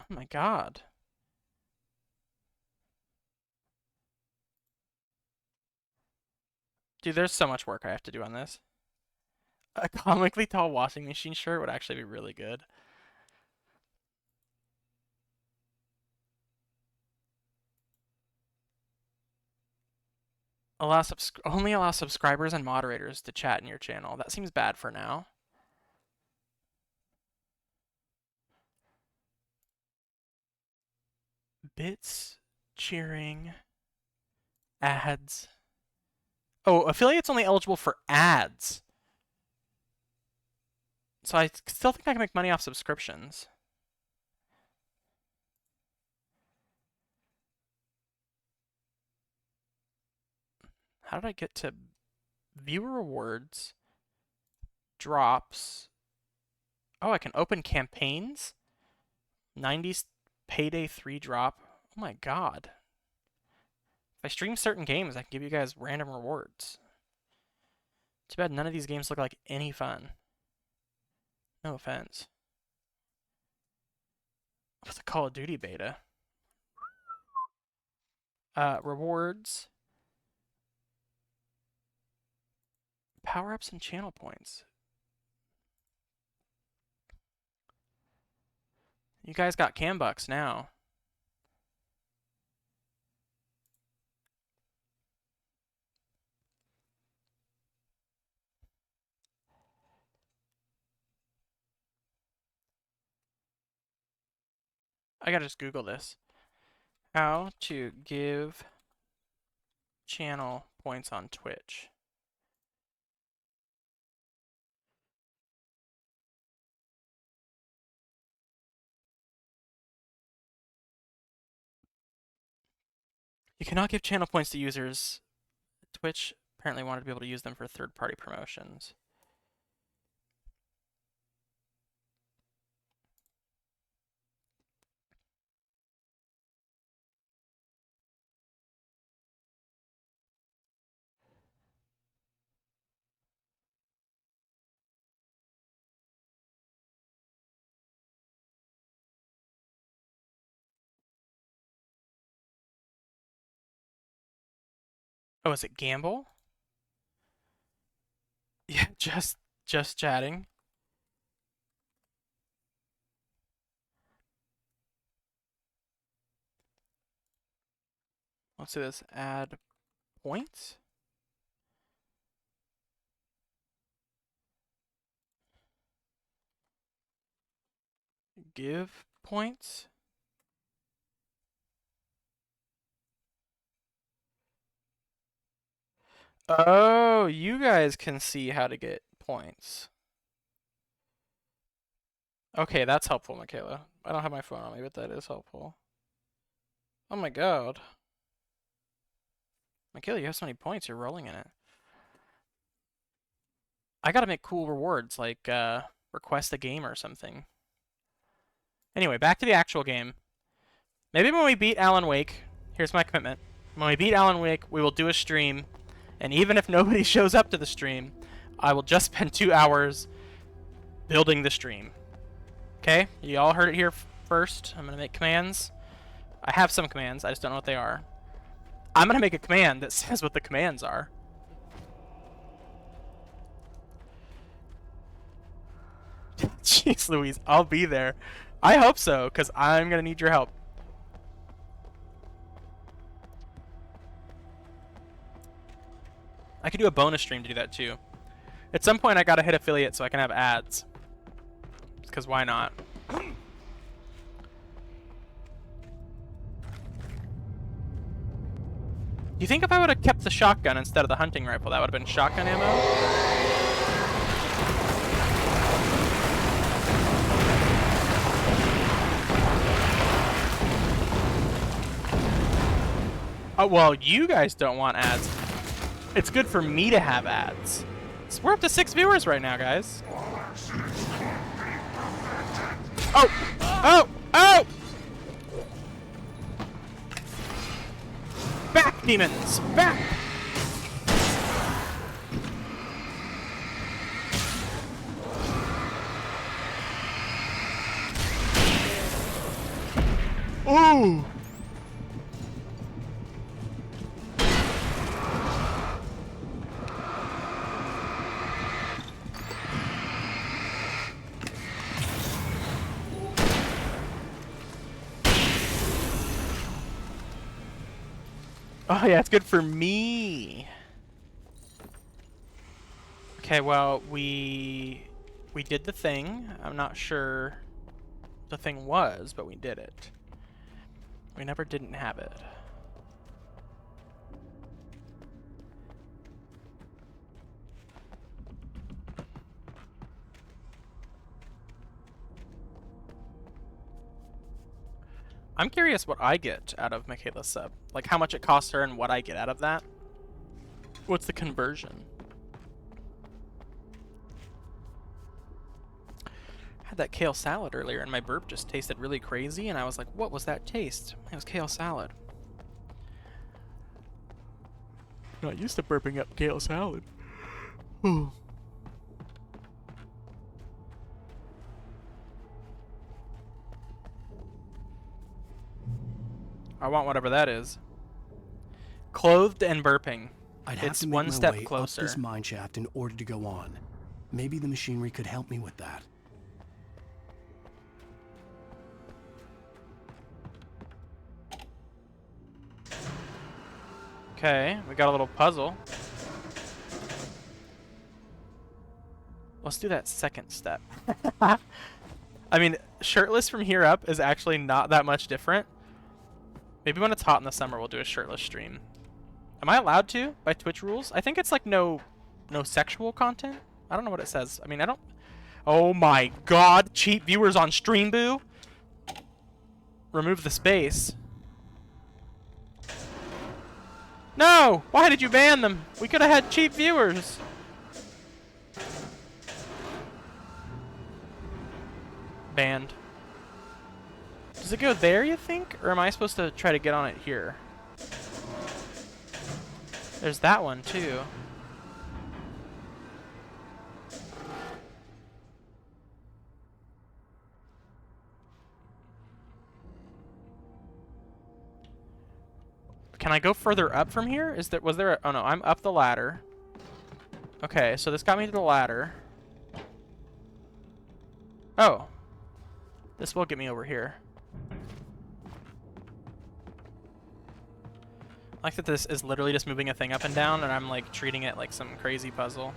Oh my god. Dude, there's so much work I have to do on this. A comically tall washing machine shirt would actually be really good. Only allow subscribers and moderators to chat in your channel. That seems bad for now. Bits, cheering, ads. Oh, affiliates only eligible for ads. So I still think I can make money off subscriptions. How did I get to viewer rewards, drops? Oh, I can open campaigns? 90s payday 3 drop. Oh my god. If I stream certain games, I can give you guys random rewards. Too bad none of these games look like any fun. No offense. What's a Call of Duty beta? Rewards. Power-ups and channel points. You guys got cam bucks now. I gotta just Google this. How to give channel points on Twitch. You cannot give channel points to users. Twitch apparently wanted to be able to use them for third-party promotions. Oh, is it Gamble? Yeah, just chatting. Let's do this. Add points. Give points. Oh, you guys can see how to get points. Okay, that's helpful, Michaela. I don't have my phone on me, but that is helpful. Oh my god. Michaela, you have so many points. You're rolling in it. I gotta make cool rewards, like request a game or something. Anyway, back to the actual game. Maybe when we beat Alan Wake, here's my commitment. When we beat Alan Wake, we will do a stream, and even if nobody shows up to the stream, I will just spend 2 hours building the stream. Okay? You all heard it here first. I'm gonna make commands. I have some commands, I just don't know what they are. I'm gonna make a command that says what the commands are. Jeez Louise, I'll be there. I hope so, because I'm gonna need your help. I could do a bonus stream to do that too. At some point I gotta hit affiliate so I can have ads. Because why not? You think if I would have kept the shotgun instead of the hunting rifle, that would have been shotgun ammo? Oh, well, you guys don't want ads. It's good for me to have ads. So we're up to 6 viewers right now, guys. Oh! Oh! Oh! Back, demons! Back! Ooh! Oh yeah, it's good for me. Okay, well, we did the thing. I'm not sure what the thing was, but we did it. We never didn't have it. I'm curious what I get out of Michaela's sub. Like how much it costs her and what I get out of that. What's the conversion? I had that kale salad earlier and my burp just tasted really crazy and I was like, what was that taste? It was kale salad. Not used to burping up kale salad. Ooh. I want whatever that is. Clothed and burping. I'd have It's to make one my step way closer. up this mine shaft in order to go on. Maybe the machinery could help me with that. Okay, we got a little puzzle. Let's do that second step. I mean, shirtless from here up is actually not that much different. Maybe when it's hot in the summer, we'll do a shirtless stream. Am I allowed to by Twitch rules? I think it's like no sexual content. I don't know what it says. I mean, I don't. Oh my God! Cheap viewers on stream, boo. Remove the space. No! Why did you ban them? We could have had cheap viewers. Banned. Does it go there, you think? Or am I supposed to try to get on it here? There's that one, too. Can I go further up from here? Was there a, oh no, I'm up the ladder. Okay, so this got me to the ladder. Oh. This will get me over here. I like that this is literally just moving a thing up and down, and I'm like treating it like some crazy puzzle.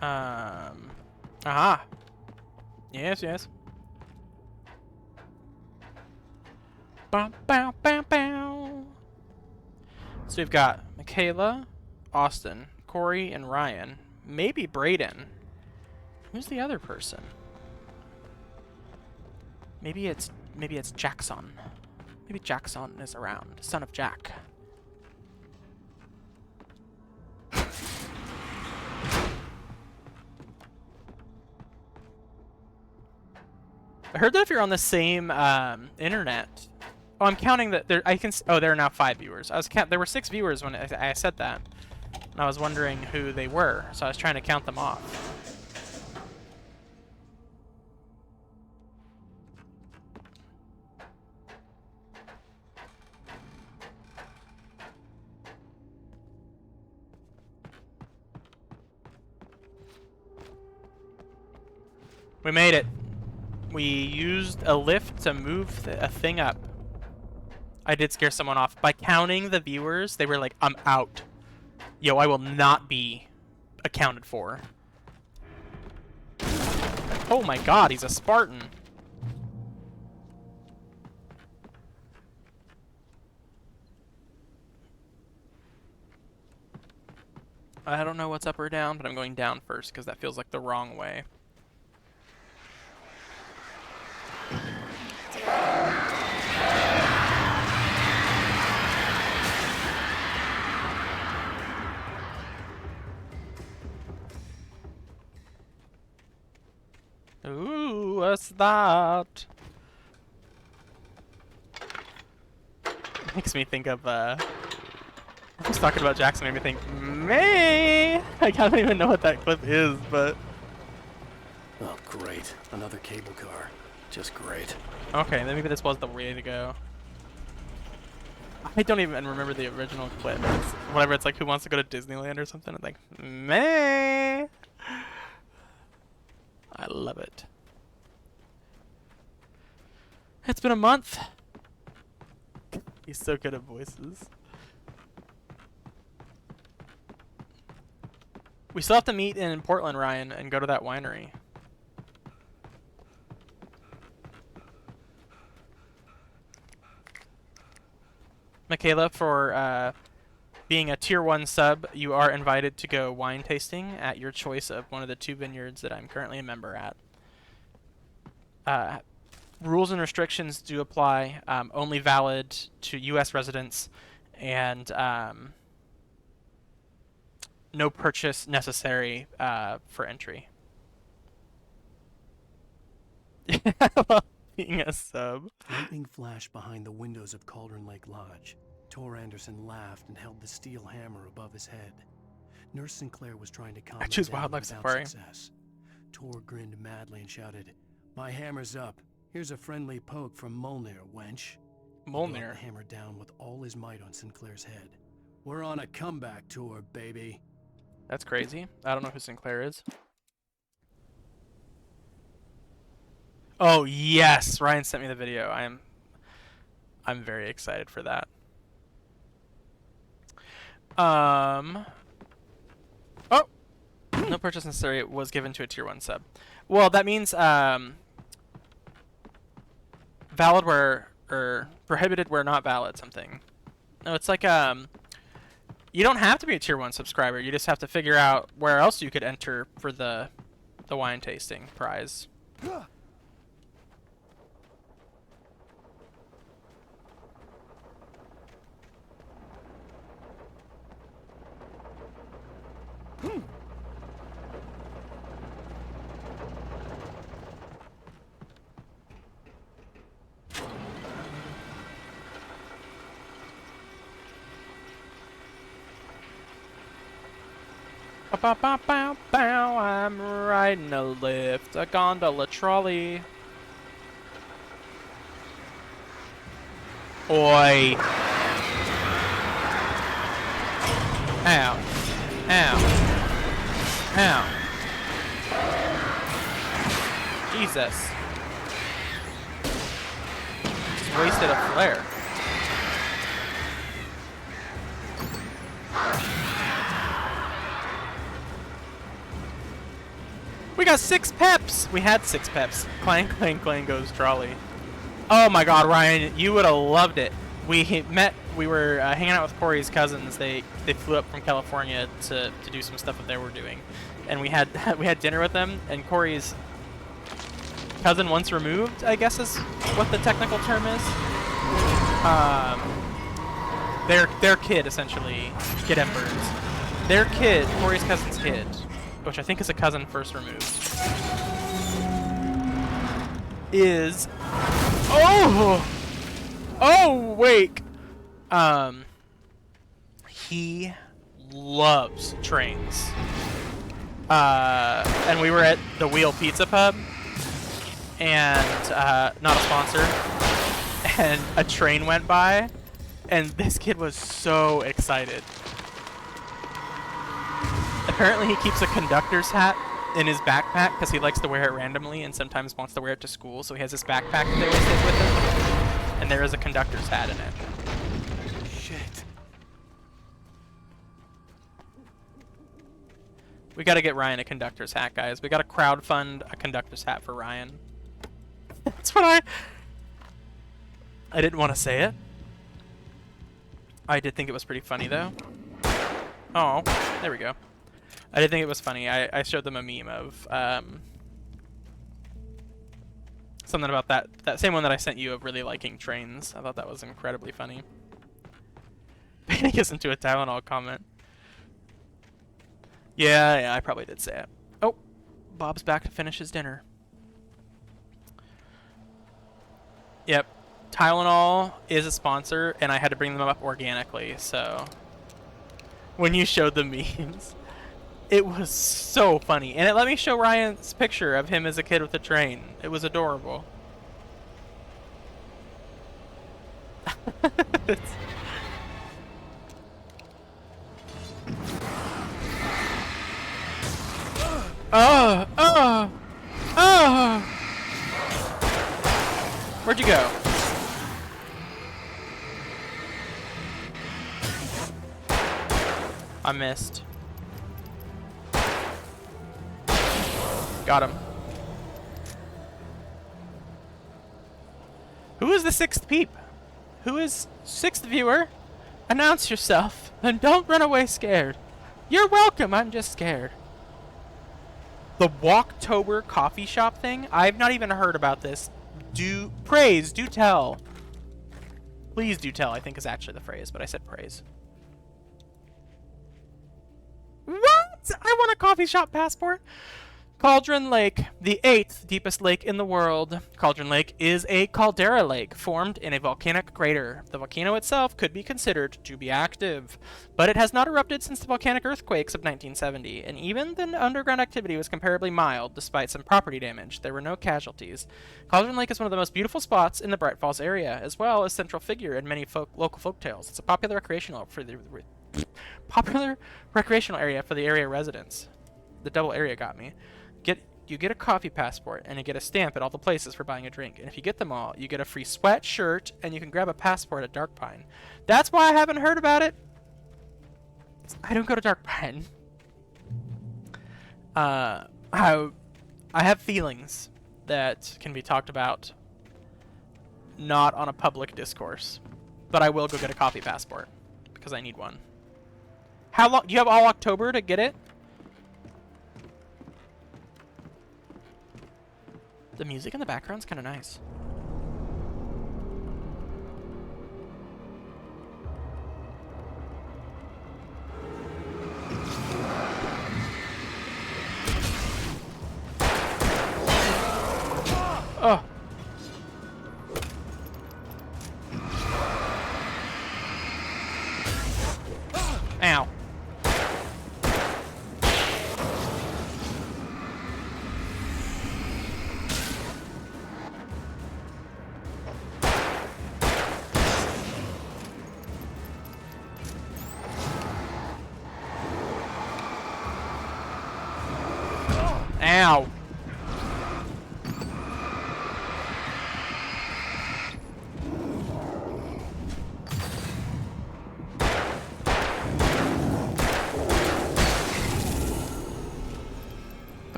Aha! Yes, yes. Bow, bow, bow, bow. So we've got Michaela, Austin, Corey, and Ryan. Maybe Brayden. Who's the other person? Maybe it's maybe it's Jackson. Maybe Jackson is around. Son of Jack. I heard that if you're on the same internet. Oh, I'm counting that there. Oh, there are now 5 viewers. There were 6 viewers when I said that, and I was wondering who they were. So I was trying to count them off. We made it. We used a lift to move a thing up. I did scare someone off. By counting the viewers, they were like, I'm out. Yo, I will not be accounted for. Oh my god, he's a Spartan. I don't know what's up or down, but I'm going down first because that feels like the wrong way. Ooh, what's that? Makes me think of, I was talking about Jackson, made me think, May! I don't even know what that clip is, but... Oh, great. Another cable car. Just great. Okay, then maybe this was the way to go. I don't even remember the original clip. Whatever, it's like, who wants to go to Disneyland or something? I'm like, May! I love it. It's been a month. He's so good at voices. We still have to meet in Portland, Ryan, and go to that winery. Michaela, for being a tier 1 sub, you are invited to go wine tasting at your choice of one of the 2 vineyards that I'm currently a member at. Rules and restrictions do apply, only valid to U.S. residents, and no purchase necessary for entry. Being a sub. Lightning flashed behind the windows of Cauldron Lake Lodge. Tor Anderson laughed and held the steel hammer above his head. Nurse Sinclair was trying to calm I him choose down Wildlife without Safari. success. Tor grinned madly and shouted, "My hammer's up. Here's a friendly poke from Molnir, wench." He brought Molnir. the hammer down with all his might on Sinclair's head. "We're on a comeback tour, baby." That's crazy. I don't know who Sinclair is. Oh yes, Ryan sent me the video. I'm very excited for that. Oh, no purchase necessary was given to a tier 1 sub. Well, that means valid where, or prohibited where not valid something. No, it's like you don't have to be a tier 1 subscriber. You just have to figure out where else you could enter for the wine tasting prize. Bow, bow, bow, bow, I'm riding a lift, a gondola trolley. Oi. Ow. Ow. Ow. Jesus. Just wasted a flare. We got 6 peps! We had 6 peps. Clang, clang, clang goes trolley. Oh my god, Ryan, you would have loved it. We were hanging out with Corey's cousins. They flew up from California to do some stuff that they were doing. And we had dinner with them, and Corey's cousin once removed, I guess is what the technical term is. Their kid, essentially, Kid F. Burns. Their kid, Corey's cousin's kid, which I think is a cousin first removed, is... Oh, wait! He loves trains. And we were at the Wheel Pizza Pub, and not a sponsor, and a train went by, and this kid was so excited. Apparently he keeps a conductor's hat in his backpack because he likes to wear it randomly and sometimes wants to wear it to school, so he has this backpack that they always take with him, and there is a conductor's hat in it. Shit. We gotta get Ryan a conductor's hat, guys. We gotta crowdfund a conductor's hat for Ryan. That's what I didn't want to say it. I did think it was pretty funny, though. Oh, there we go. I did think it was funny. I showed them a meme of something about that same one that I sent you of really liking trains. I thought that was incredibly funny. Panic isn't to a Tylenol comment. Yeah, I probably did say it. Oh, Bob's back to finish his dinner. Yep, Tylenol is a sponsor, and I had to bring them up organically, so... When you showed the memes, it was so funny. And it let me show Ryan's picture of him as a kid with a train. It was adorable. Where'd you go? I missed. Got him. Who is the sixth peep? Who is sixth viewer? Announce yourself and don't run away scared. You're welcome, I'm just scared. The Walktober coffee shop thing? I've not even heard about this. Do tell. Please do tell, I think is actually the phrase, but I said praise. What? I want a coffee shop passport. Cauldron Lake, the 8th deepest lake in the world. Cauldron Lake is a caldera lake formed in a volcanic crater. The volcano itself could be considered to be active, but it has not erupted since the volcanic earthquakes of 1970, and even the underground activity was comparably mild despite some property damage. There were no casualties. Cauldron Lake is one of the most beautiful spots in the Bright Falls area, as well as central figure in many local folktales. It's a popular recreational area for the area residents. The double area got me. You get a coffee passport, and you get a stamp at all the places for buying a drink. And if you get them all, you get a free sweatshirt, and you can grab a passport at Dark Pine. That's why I haven't heard about it. I don't go to Dark Pine. I have feelings that can be talked about not on a public discourse. But I will go get a coffee passport, because I need one. How long? Do you have all October to get it? The music in the background's kind of nice. Oh. Ow. Ow.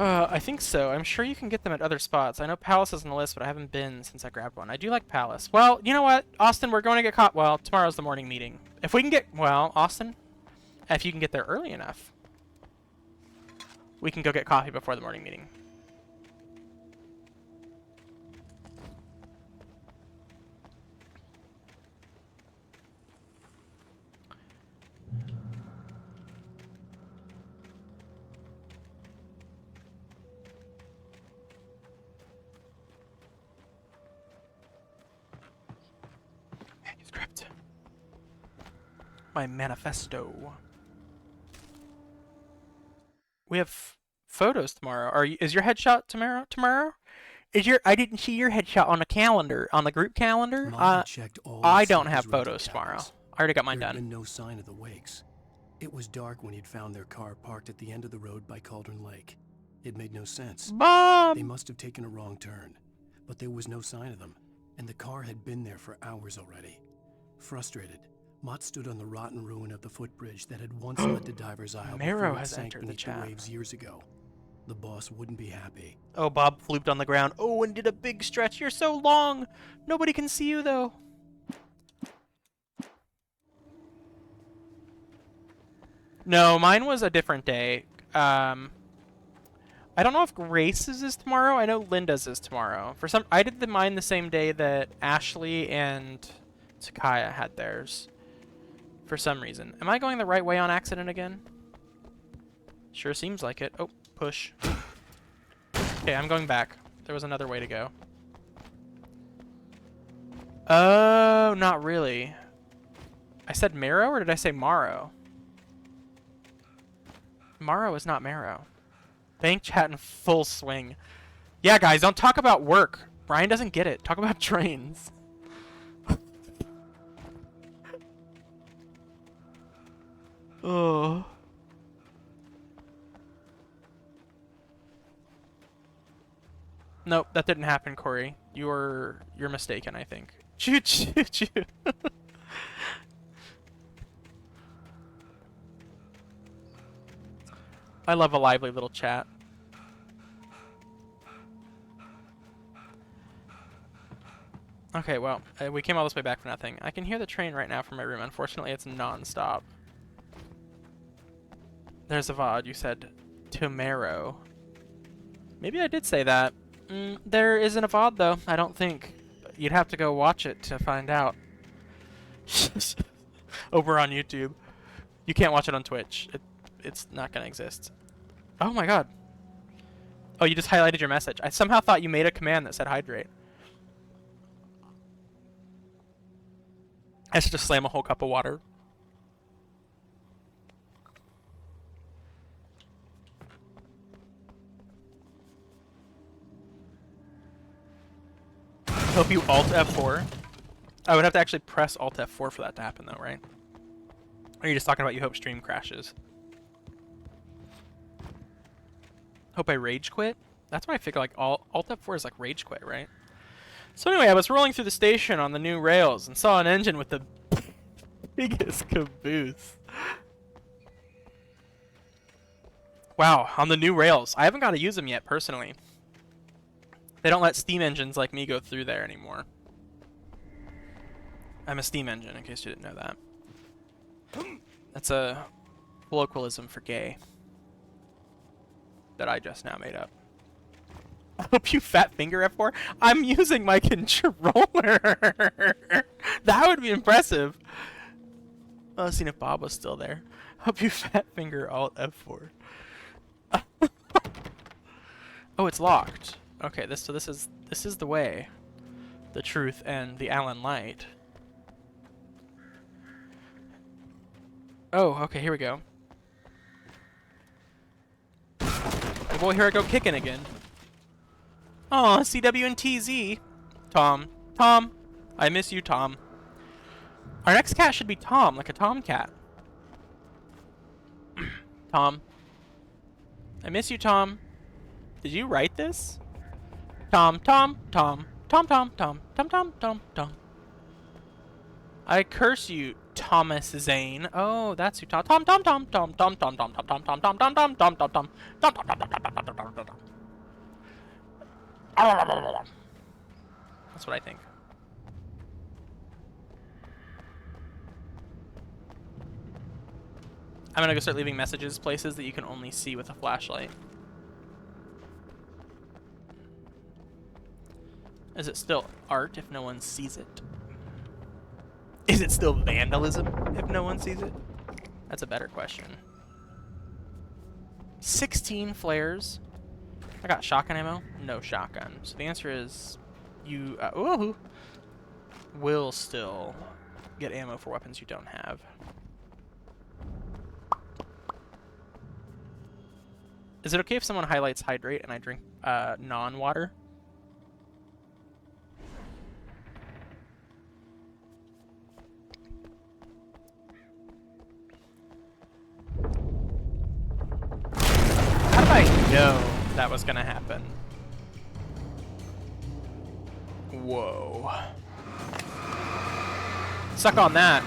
I think so. I'm sure you can get them at other spots. I know Palace is on the list, but I haven't been since I grabbed one. I do like Palace. Well, you know what, Austin, we're going to get caught. Well, tomorrow's the morning meeting. If we can get, well, Austin, if you can get there early enough, we can go get coffee before the morning meeting. My manifesto. We have photos tomorrow. Is your headshot tomorrow? I didn't see your headshot on the calendar, on the group calendar. Mom had checked all I the don't safest have routes photos to tomorrow. cabins. I already got mine There had done. been no sign of the wakes. It was dark when he'd found their car parked at the end of the road by Cauldron Lake. It made no sense. Mom! They must have taken a wrong turn, but there was no sign of them, and the car had been there for hours already. Frustrated, Mott stood on the rotten ruin of the footbridge that had once led to Diver's Isle Marrow before it has sank entered the beneath chat. the waves years ago. The boss wouldn't be happy. Oh, Bob flooped on the ground. Oh, and did a big stretch. You're so long. Nobody can see you, though. No, mine was a different day. I don't know if Grace's is tomorrow. I know Linda's is tomorrow. I did mine the same day that Ashley and Takaya had theirs. For some reason. Am I going the right way on accident again? Sure seems like it. Oh, push. Okay, I'm going back. There was another way to go. Oh, not really. I said Marrow, or did I say Morrow? Morrow is not Marrow. Bank chat in full swing. Yeah, guys, don't talk about work. Brian doesn't get it. Talk about trains. Oh. Nope, that didn't happen, Corey. You're mistaken, I think. Choo choo choo. I love a lively little chat. Okay, well, we came all this way back for nothing. I can hear the train right now from my room. Unfortunately, it's non-stop. There's a VOD. You said tomorrow. Maybe I did say that. There isn't a VOD, though. I don't think. You'd have to go watch it to find out. Over on YouTube. You can't watch it on Twitch. It's not going to exist. Oh my god. Oh, you just highlighted your message. I somehow thought you made a command that said hydrate. I should just slam a whole cup of water. Hope you Alt F4. I would have to actually press Alt F4 for that to happen, though, right? Or are you just talking about you hope stream crashes? Hope I rage quit? That's what I figure, like, Alt F4 is like rage quit, right? So anyway, I was rolling through the station on the new rails and saw an engine with the biggest caboose. Wow, on the new rails. I haven't got to use them yet, personally. They don't let steam engines like me go through there anymore. I'm a steam engine, in case you didn't know that. That's a colloquialism for gay that I just now made up. I hope you fat finger F4. I'm using my controller. That would be impressive. I was seeing if Bob was still there. Hope you fat finger Alt F4. Oh, it's locked. Okay, this is the way, the truth, and the Allen light. Oh, okay, here we go. Oh boy, here I go kicking again. Aw, CW and TZ. Tom. I miss you, Tom. Our next cat should be Tom, like a tomcat. Tom. I miss you, Tom. Did you write this? Tom. I curse you, Thomas Zane. Oh, that's who Tom. That's what I think. I'm gonna go start leaving messages places that you can only see with a flashlight. Is it still art if no one sees it? Is it still vandalism if no one sees it? That's a better question. 16 flares. I got shotgun ammo? No shotgun. So the answer is you will still get ammo for weapons you don't have. Is it okay if someone highlights hydrate and I drink non-water? How did I know that was gonna happen? Whoa. Suck on that.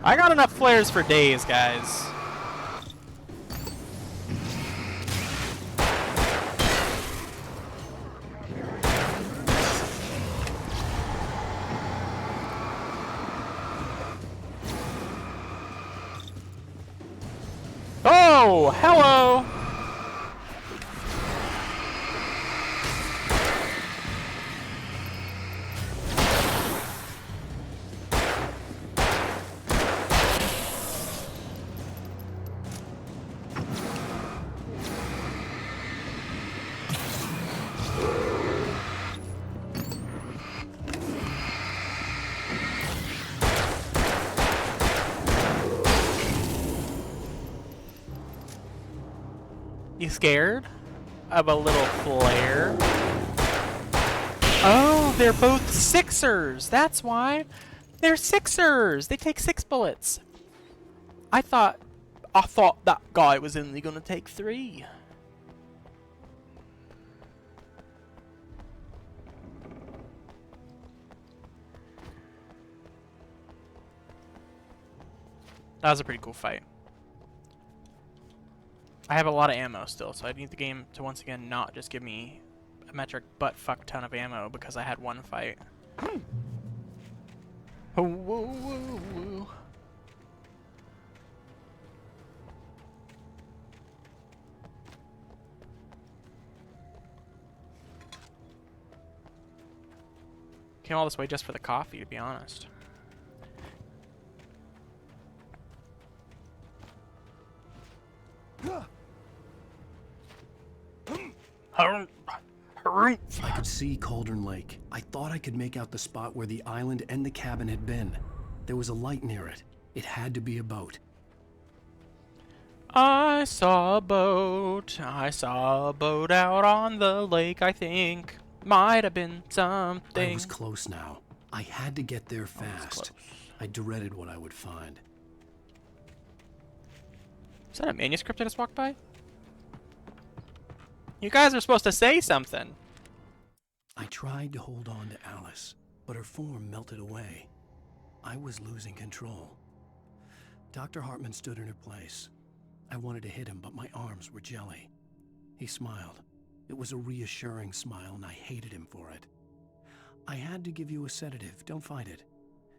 I got enough flares for days, guys. Oh, hello! You scared of a little flare? Oh, they're both sixers. That's why. They're sixers. They take 6 bullets. I thought that guy was only gonna take 3. That was a pretty cool fight. I have a lot of ammo still, so I need the game to once again not just give me a metric butt fuck ton of ammo because I had one fight. Oh, whoa, whoa, whoa. Came all this way just for the coffee, to be honest. I could see Cauldron Lake. I thought I could make out the spot where the island and the cabin had been. There was a light near it. It had to be a boat. I saw a boat. I saw a boat out on the lake, I think. Might have been something. I was close now. I had to get there fast. I dreaded what I would find. Is that a manuscript I just walked by? You guys are supposed to say something. I tried to hold on to Alice, but her form melted away. I was losing control. Dr. Hartman stood in her place. I wanted to hit him, but my arms were jelly. He smiled. It was a reassuring smile, and I hated him for it. I had to give you a sedative. Don't fight it.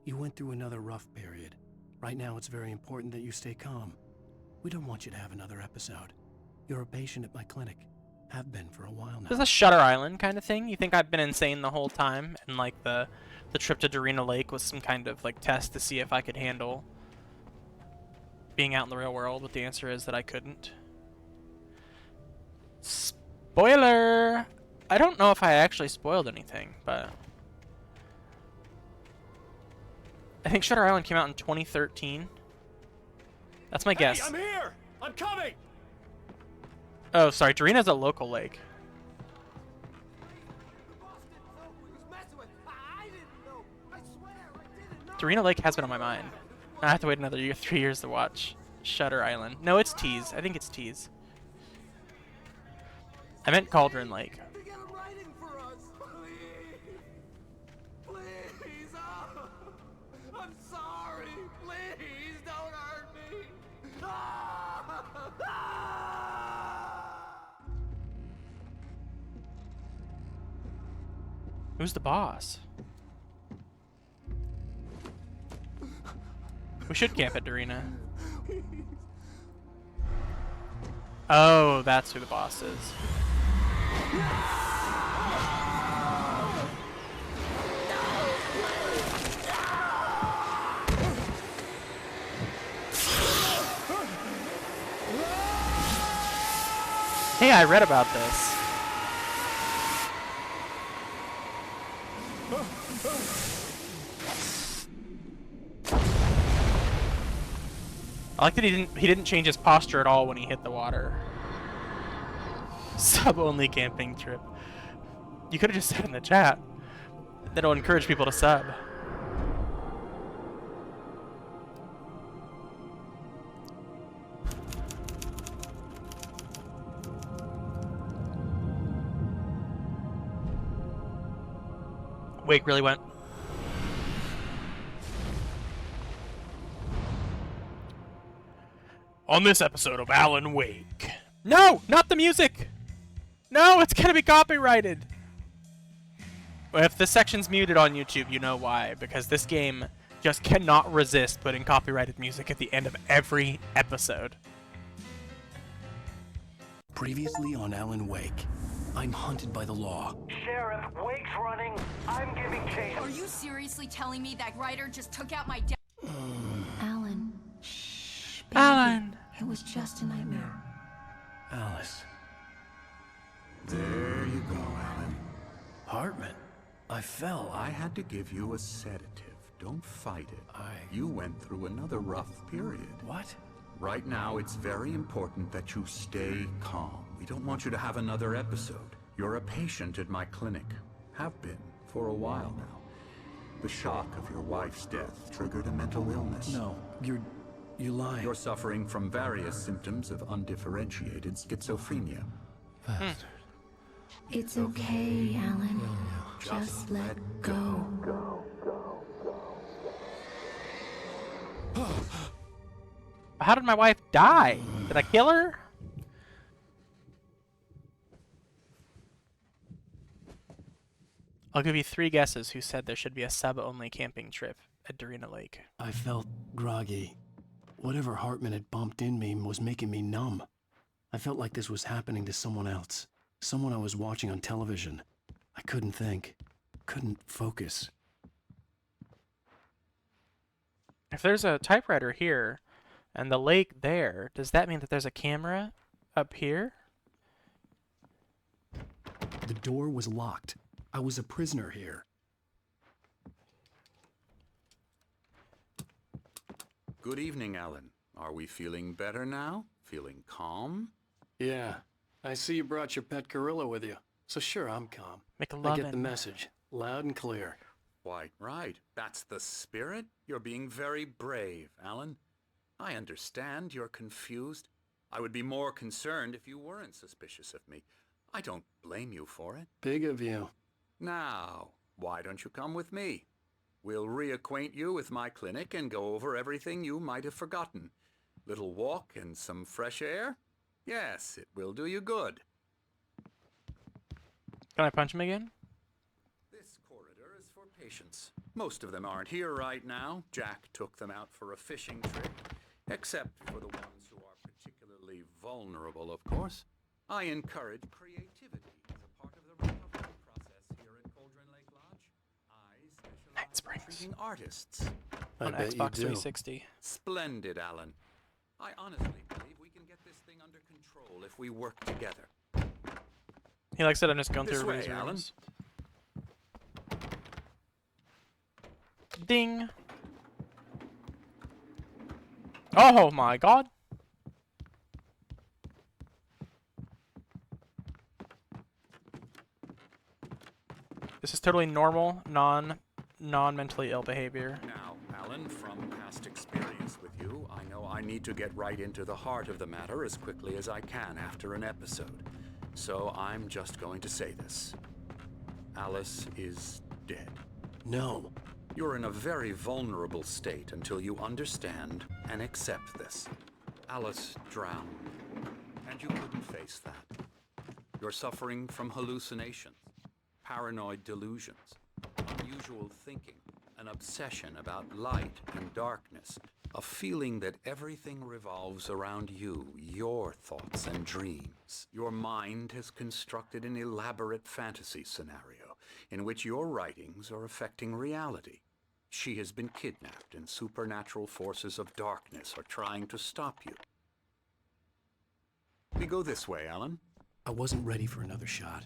You went through another rough period. Right now, it's very important that you stay calm. We don't want you to have another episode. You're a patient at my clinic. Have been for a while now. This is a Shutter Island kind of thing. You think I've been insane the whole time, and like the trip to Darina Lake was some kind of like test to see if I could handle being out in the real world, but the answer is that I couldn't. Spoiler! I don't know if I actually spoiled anything, but I think Shutter Island came out in 2013. That's my guess. I'm here! I'm coming! Oh, sorry, Darina's a local lake. Darina Lake has been on my mind. I have to wait another 3 years to watch Shutter Island. No, it's Tease. I think it's Tease. I meant Cauldron Lake. I'm sorry. Please don't hurt me. Who's the boss? We should camp at Darina. Oh, that's who the boss is. Hey, I read about this. I like that he didn't change his posture at all when he hit the water. Sub-only camping trip. You could have just said in the chat. That'll encourage people to sub. Wake really went. On this episode of Alan Wake. No, not the music. No, it's gonna be copyrighted. If the section's muted on YouTube, you know why. Because this game just cannot resist putting copyrighted music at the end of every episode. Previously on Alan Wake, I'm hunted by the law. Sheriff, Wake's running. I'm giving chase. Are you seriously telling me that Ryder just took out my dad? Alan. Shh, baby. Alan. It was just a nightmare. Alice. There you go, Alan. Hartman. I fell. I had to give you a sedative. Don't fight it. You went through another rough period. What? Right now, it's very important that you stay calm. We don't want you to have another episode. You're a patient at my clinic. Have been for a while now. The shock of your wife's death triggered a mental illness. No, you're lying. You're suffering from various symptoms of undifferentiated schizophrenia. It's okay, Alan. Just let go. How did my wife die? Did I kill her? I'll give you 3 guesses who said there should be a sub-only camping trip at Dorina Lake. I felt groggy. Whatever Hartman had bumped in me was making me numb. I felt like this was happening to someone else. Someone I was watching on television. I couldn't think. Couldn't focus. If there's a typewriter here and the lake there, does that mean that there's a camera up here? The door was locked. I was a prisoner here. Good evening, Alan. Are we feeling better now? Feeling calm? Yeah. I see you brought your pet gorilla with you. So sure, I'm calm. I get the McLovin. message. Loud and clear. Quite right. That's the spirit. You're being very brave, Alan. I understand you're confused. I would be more concerned if you weren't suspicious of me. I don't blame you for it. Big of you. Now, why don't you come with me? We'll reacquaint you with my clinic and go over everything you might have forgotten. Little walk and some fresh air? Yes, it will do you good. Can I punch him again? This corridor is for patients. Most of them aren't here right now. Jack took them out for a fishing trip. Except for the ones who are particularly vulnerable, of course. I encourage creativity as a part of the recovery process here at Cauldron Lake Lodge. I specialize in treating artists. On bet Xbox you do. 360. Splendid, Alan. I honestly believe we can get this thing under control if we work together. He likes that I'm just going This through way, everybody's Alan. rooms. Ding. Oh my god. This is totally normal, non-mentally ill behavior. Now, Alan, from past experience with you, I know I need to get right into the heart of the matter as quickly as I can after an episode. So I'm just going to say this. Alice is dead. No. You're in a very vulnerable state until you understand and accept this. Alice drowned, and you couldn't face that. You're suffering from hallucinations, paranoid delusions, unusual thinking, an obsession about light and darkness, a feeling that everything revolves around you, your thoughts and dreams. Your mind has constructed an elaborate fantasy scenario in which your writings are affecting reality. She has been kidnapped and supernatural forces of darkness are trying to stop you. We go this way, Alan. I wasn't ready for another shot,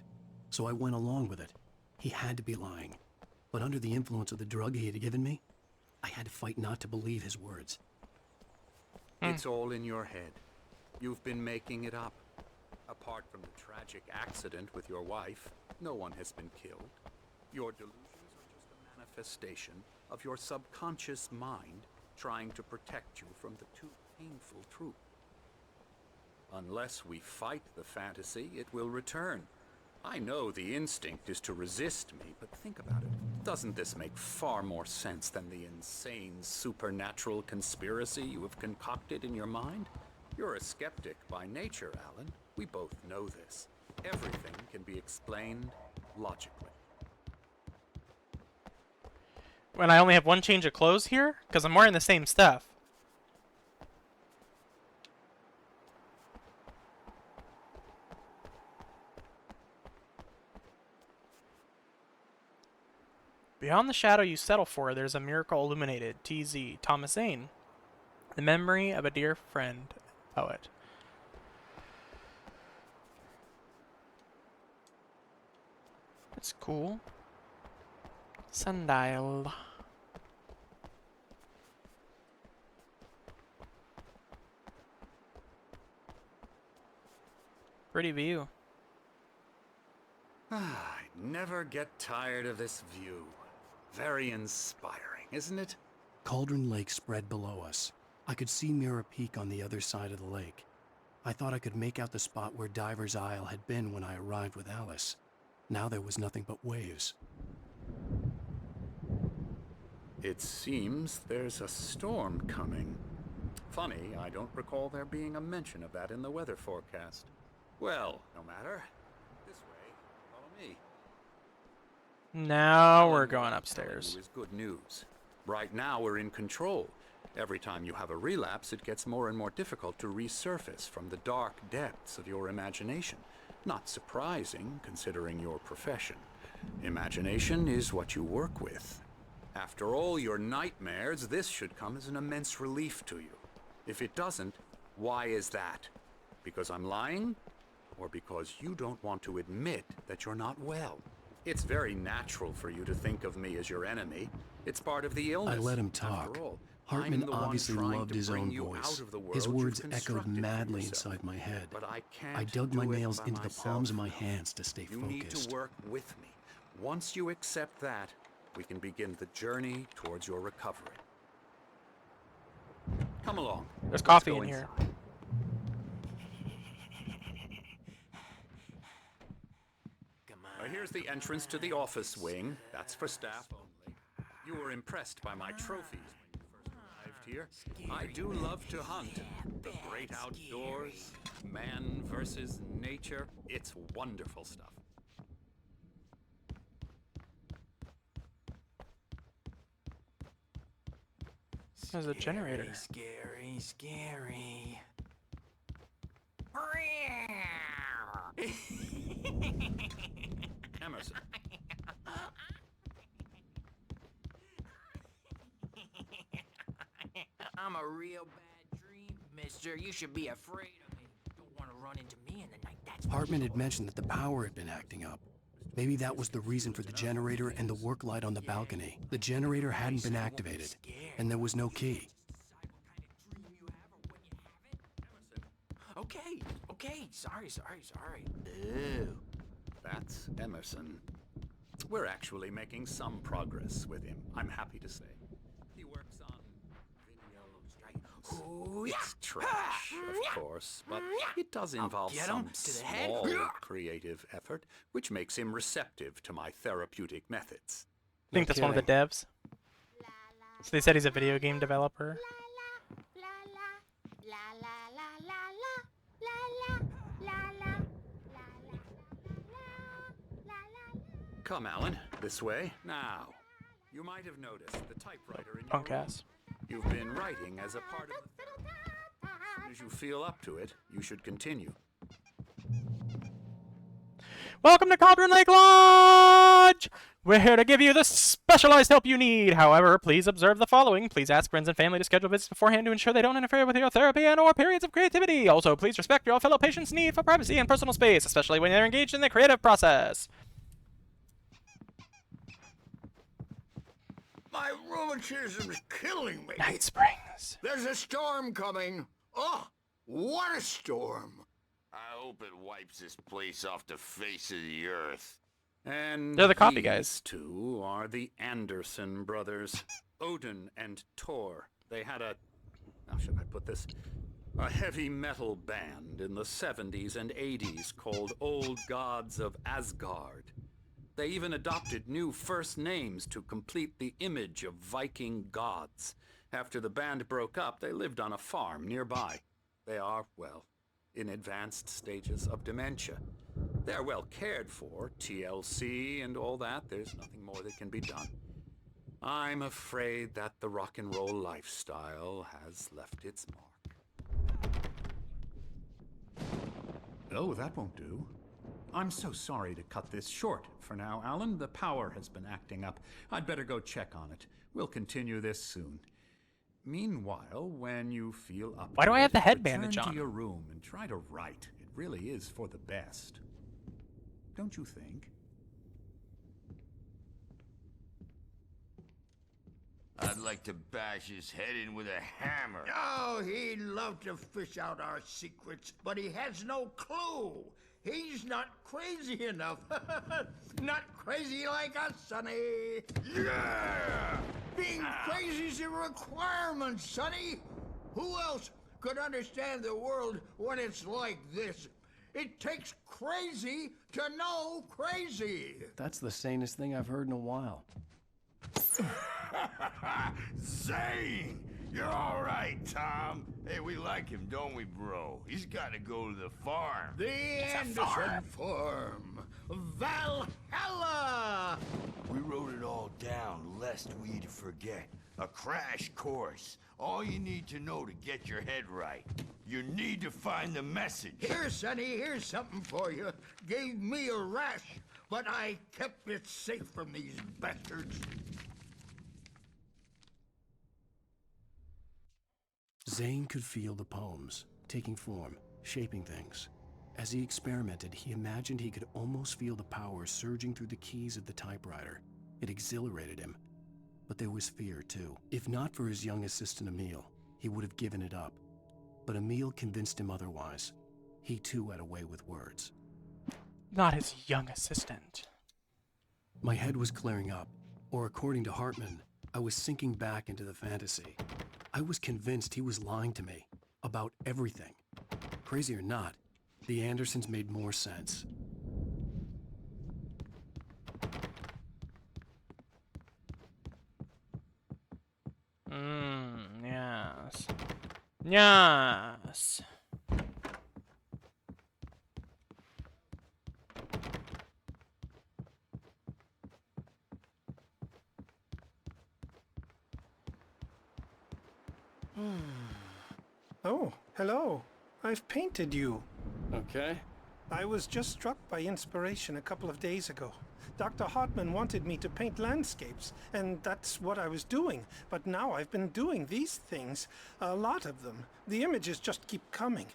so I went along with it. He had to be lying. But under the influence of the drug he had given me, I had to fight not to believe his words. It's all in your head. You've been making it up. Apart from the tragic accident with your wife, no one has been killed. Your delusions are just a manifestation of your subconscious mind trying to protect you from the too painful truth. Unless we fight the fantasy, it will return. I know the instinct is to resist me, but think about it. Doesn't this make far more sense than the insane supernatural conspiracy you have concocted in your mind? You're a skeptic by nature, Alan. We both know this. Everything can be explained logically. When I only have one change of clothes here? Because I'm wearing the same stuff. Beyond the shadow you settle for, there's a miracle illuminated. TZ, Thomas Zane. The memory of a dear friend, poet. That's cool. Sundial. Pretty view. I never get tired of this view. Very inspiring, isn't it? Cauldron Lake spread below us. I could see Mirror Peak on the other side of the lake. I thought I could make out the spot where Diver's Isle had been when I arrived with Alice. Now there was nothing but waves. It seems there's a storm coming. Funny, I don't recall there being a mention of that in the weather forecast. Well, no matter. This way, follow me. Now we're Alan, going what I'm upstairs. telling you is good news. Right now we're in control. Every time you have a relapse, it gets more and more difficult to resurface from the dark depths of your imagination. Not surprising, considering your profession. Imagination is what you work with. After all your nightmares, this should come as an immense relief to you. If it doesn't, why is that? Because I'm lying? Or because you don't want to admit that you're not well? It's very natural for you to think of me as your enemy. It's part of the illness. I let him talk. After all, Hartman I'm the one obviously trying loved to his bring own you voice. out of the His world words you've echoed constructed for madly yourself. inside my head. But I can't I dug do my it nails by into the palms of my myself. hands to stay You focused. need to work with me. Once you accept that, we can begin the journey towards your recovery. Come along. There's Let's coffee go in here. inside. Here's the entrance to the office wing. That's for staff only. You were impressed by my trophies when you first arrived here. I do love to hunt. The great outdoors, man versus nature. It's wonderful stuff. There's a generator. Scary, scary. Emerson. I'm a real bad dream, mister. You should be afraid of me. Don't want to run into me in the night, that's for Hartman sure. had mentioned that the power had been acting up. Maybe that was the reason for the generator and the work light on the balcony. The generator hadn't been activated, and there was no key. Okay, okay. Sorry. Ew. That's Emerson. We're actually making some progress with him, I'm happy to say. He works on videos. It's trash, of course, but it does involve get some him to the head. small creative effort, which makes him receptive to my therapeutic methods. I think that's one of the devs. So they said he's a video game developer. Come, Alan, this way. Now, you might have noticed the typewriter in your Punk room. ass. You've been writing as a part of the therapy. As soon as you feel up to it, you should continue. Welcome to Cauldron Lake Lodge! We're here to give you the specialized help you need. However, please observe the following. Please ask friends and family to schedule visits beforehand to ensure they don't interfere with your therapy and/or periods of creativity. Also, please respect your fellow patients' need for privacy and personal space, especially when they're engaged in the creative process. My rheumatism's killing me. Night Springs. There's a storm coming. Oh, what a storm. I hope it wipes this place off the face of the earth. And They're the coffee these guys. two are the Anderson brothers, Odin and Tor. They had how should I put this? A heavy metal band in the 70s and 80s called Old Gods of Asgard. They even adopted new first names to complete the image of Viking gods. After the band broke up, they lived on a farm nearby. They are, well, in advanced stages of dementia. They're well cared for, TLC and all that. There's nothing more that can be done. I'm afraid that the rock and roll lifestyle has left its mark. Oh, that won't do. I'm so sorry to cut this short for now, Alan. The power has been acting up. I'd better go check on it. We'll continue this soon. Meanwhile, when you feel up Why to do I have it, the head return bandage on? to your room and try to write. It really is for the best. Don't you think? I'd like to bash his head in with a hammer. Oh, he'd love to fish out our secrets, but he has no clue. He's not crazy enough. Not crazy like us, Sonny. Yeah! Being crazy's a requirement, Sonny. Who else could understand the world when it's like this? It takes crazy to know crazy. That's the sanest thing I've heard in a while. Zane! You're all right, Tom. Hey, we like him, don't we, bro? He's got to go to the farm. The Anderson Farm. Valhalla! We wrote it all down, lest we forget. A crash course. All you need to know to get your head right. You need to find the message. Here, Sonny, here's something for you. Gave me a rash, but I kept it safe from these bastards. Zane could feel the poems, taking form, shaping things. As he experimented, he imagined he could almost feel the power surging through the keys of the typewriter. It exhilarated him. But there was fear, too. If not for his young assistant Emil, he would have given it up. But Emil convinced him otherwise. He, too, had a way with words. Not his young assistant. My head was clearing up, or according to Hartman, I was sinking back into the fantasy. I was convinced he was lying to me about everything. Crazy or not, the Andersons made more sense. Yes. Yes. Oh, hello. I've painted you. Okay. I was just struck by inspiration a couple of days ago. Dr. Hartman wanted me to paint landscapes, and that's what I was doing. But now I've been doing these things, a lot of them. The images just keep coming.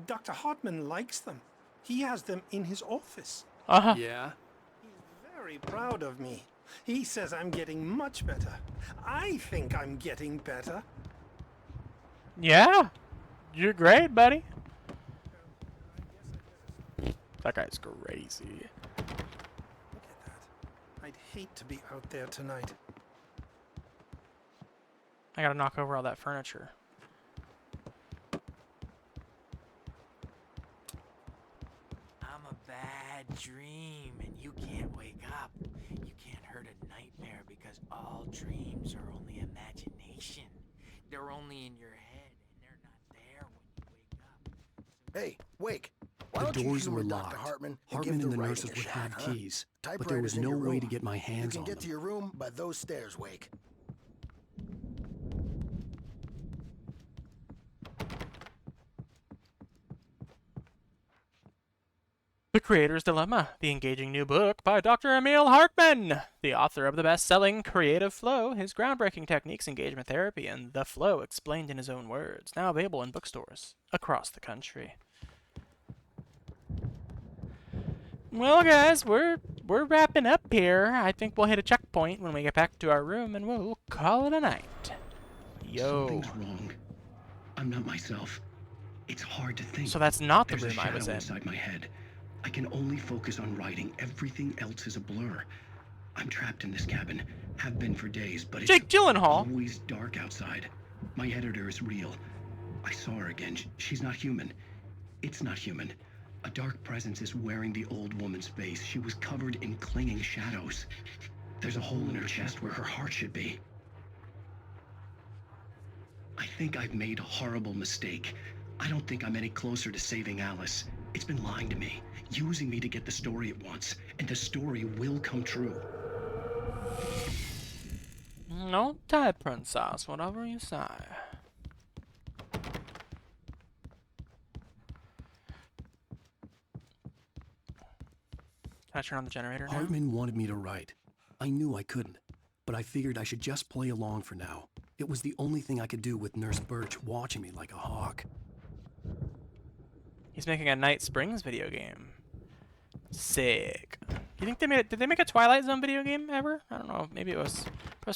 Dr. Hartman likes them. He has them in his office. Uh-huh. Yeah? He's very proud of me. He says I'm getting much better. I think I'm getting better. Yeah. You're great, buddy. That guy's crazy. Look at that. I'd hate to be out there tonight. I gotta knock over all that furniture. I'm a bad dream, and you can't wake up. You can't hurt a nightmare because all dreams are only imagination. They're only in your head, and they're not there when you wake up. Hey, Wake. Why The don't you doors humor were Dr. locked. Hartman and Hartman give and the the writing nurses a would shot, have huh? keys, but there Typewriter's was in no your way room. to get my You hands can on get them. to your room by those stairs, Wake. The Creator's Dilemma, the engaging new book by Dr. Emil Hartman, the author of the best-selling Creative Flow, his groundbreaking techniques, engagement therapy, and the flow explained in his own words, now available in bookstores across the country. Well, guys, we're wrapping up here. I think we'll hit a checkpoint when we get back to our room, and we'll call it a night. Yo. Something's wrong. I'm not myself. It's hard to think. So that's not the There's room I was in. There's a shadow inside my head. I can only focus on writing. Everything else is a blur. I'm trapped in this cabin. Have been for days, but it's Jake Gyllenhaal. Always dark outside. My editor is real. I saw her again. She's not human. It's not human. A dark presence is wearing the old woman's face. She was covered in clinging shadows. There's a hole in her chest where her heart should be. I think I've made a horrible mistake. I don't think I'm any closer to saving Alice. It's been lying to me, using me to get the story it wants, and the story will come true. Okay, princess, whatever you say. Can I turn on the generator now? Hartman wanted me to write. I knew I couldn't, but I figured I should just play along for now. It was the only thing I could do with Nurse Birch watching me like a hawk. He's making a Night Springs video game. Sick. You think they made? Did they make a Twilight Zone video game ever? I don't know. Maybe it was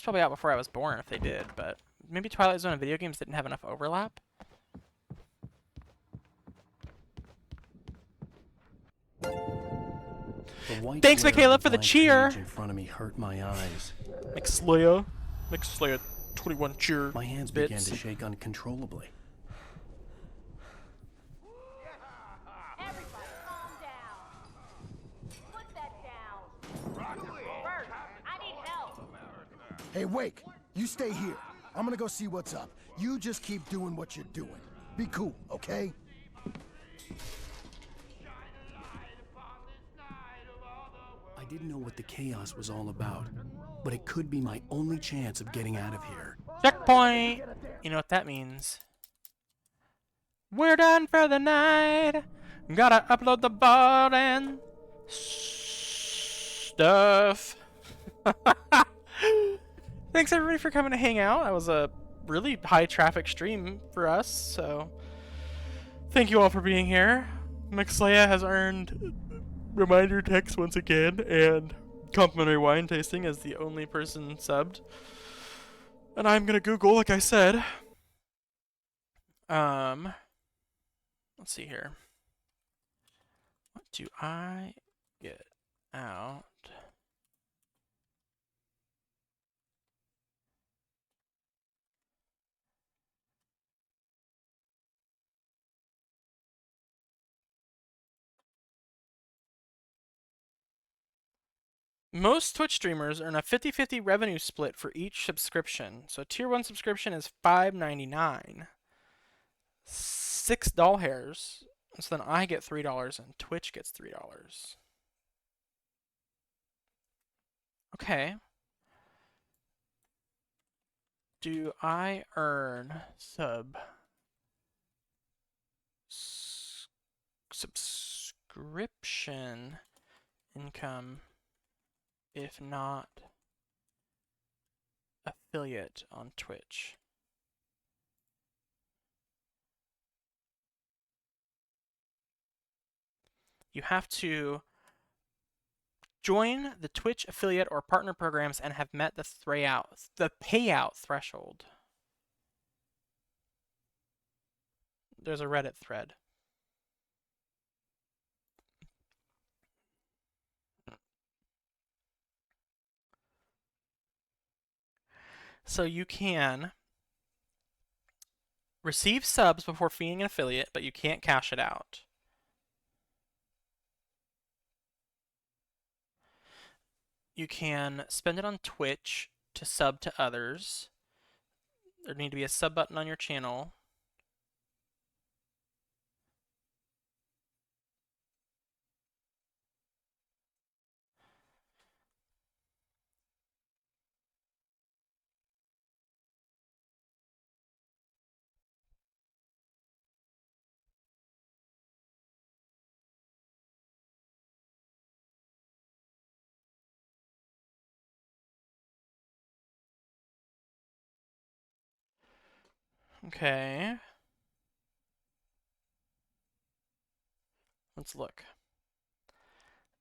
probably out before I was born if they did, but maybe Twilight Zone and video games didn't have enough overlap. Thanks, Michaela, for the cheer. In front of me hurt my eyes. McSlayer 21 cheer. My hands began to shake uncontrollably. Everybody, calm down. Put that down. Bert, I need help. Hey, Wake, you stay here. I'm gonna go see what's up. You just keep doing what you're doing. Be cool, okay? I didn't know what the chaos was all about, but it could be my only chance of getting out of here. Checkpoint! You know what that means. We're done for the night. Gotta upload the ball and stuff. Thanks everybody for coming to hang out. That was a really high traffic stream for us, so thank you all for being here. McSlaya has earned reminder text once again, and complimentary wine tasting as the only person subbed. And I'm gonna Google, like I said. Let's see here. What do I get out? Most Twitch streamers earn a 50-50 revenue split for each subscription. So tier 1 subscription is $5.99. 6 doll hairs. So then I get $3 and Twitch gets $3. Okay. Do I earn subscription income? If not, affiliate on Twitch. You have to join the Twitch affiliate or partner programs and have met the payout threshold. There's a Reddit thread. So you can receive subs before being an affiliate, but you can't cash it out. You can spend it on Twitch to sub to others. There need to be a sub button on your channel. Okay. Let's look.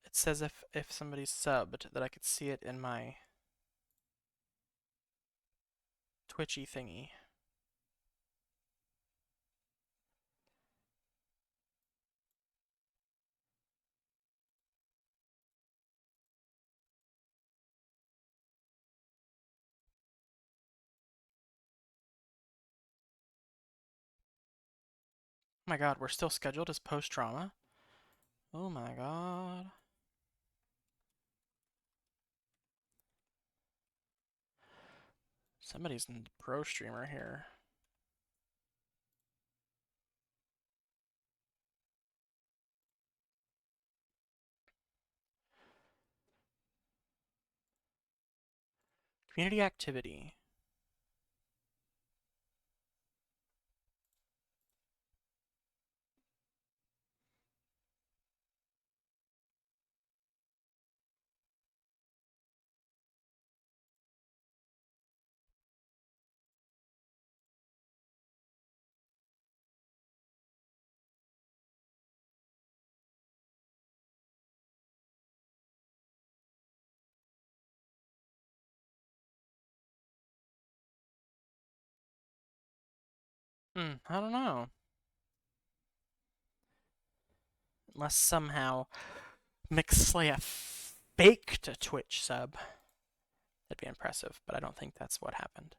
It says if somebody's subbed that I could see it in my Twitchy thingy. Oh my god, we're still scheduled as post-trauma? Oh my god. Somebody's in the pro streamer here. Community activity. I don't know. Unless somehow McSlaya faked a Twitch sub. That'd be impressive, but I don't think that's what happened.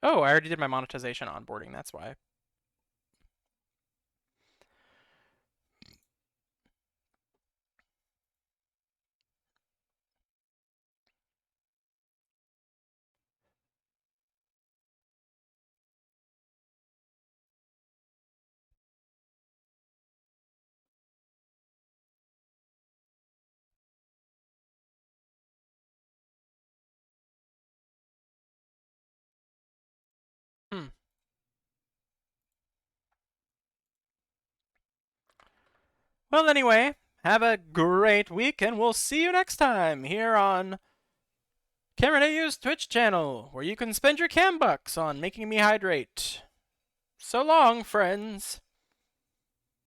Oh, I already did my monetization onboarding, that's why. Well, anyway, have a great week, and we'll see you next time here on Cameron AU's Twitch channel, where you can spend your cam bucks on making me hydrate. So long, friends.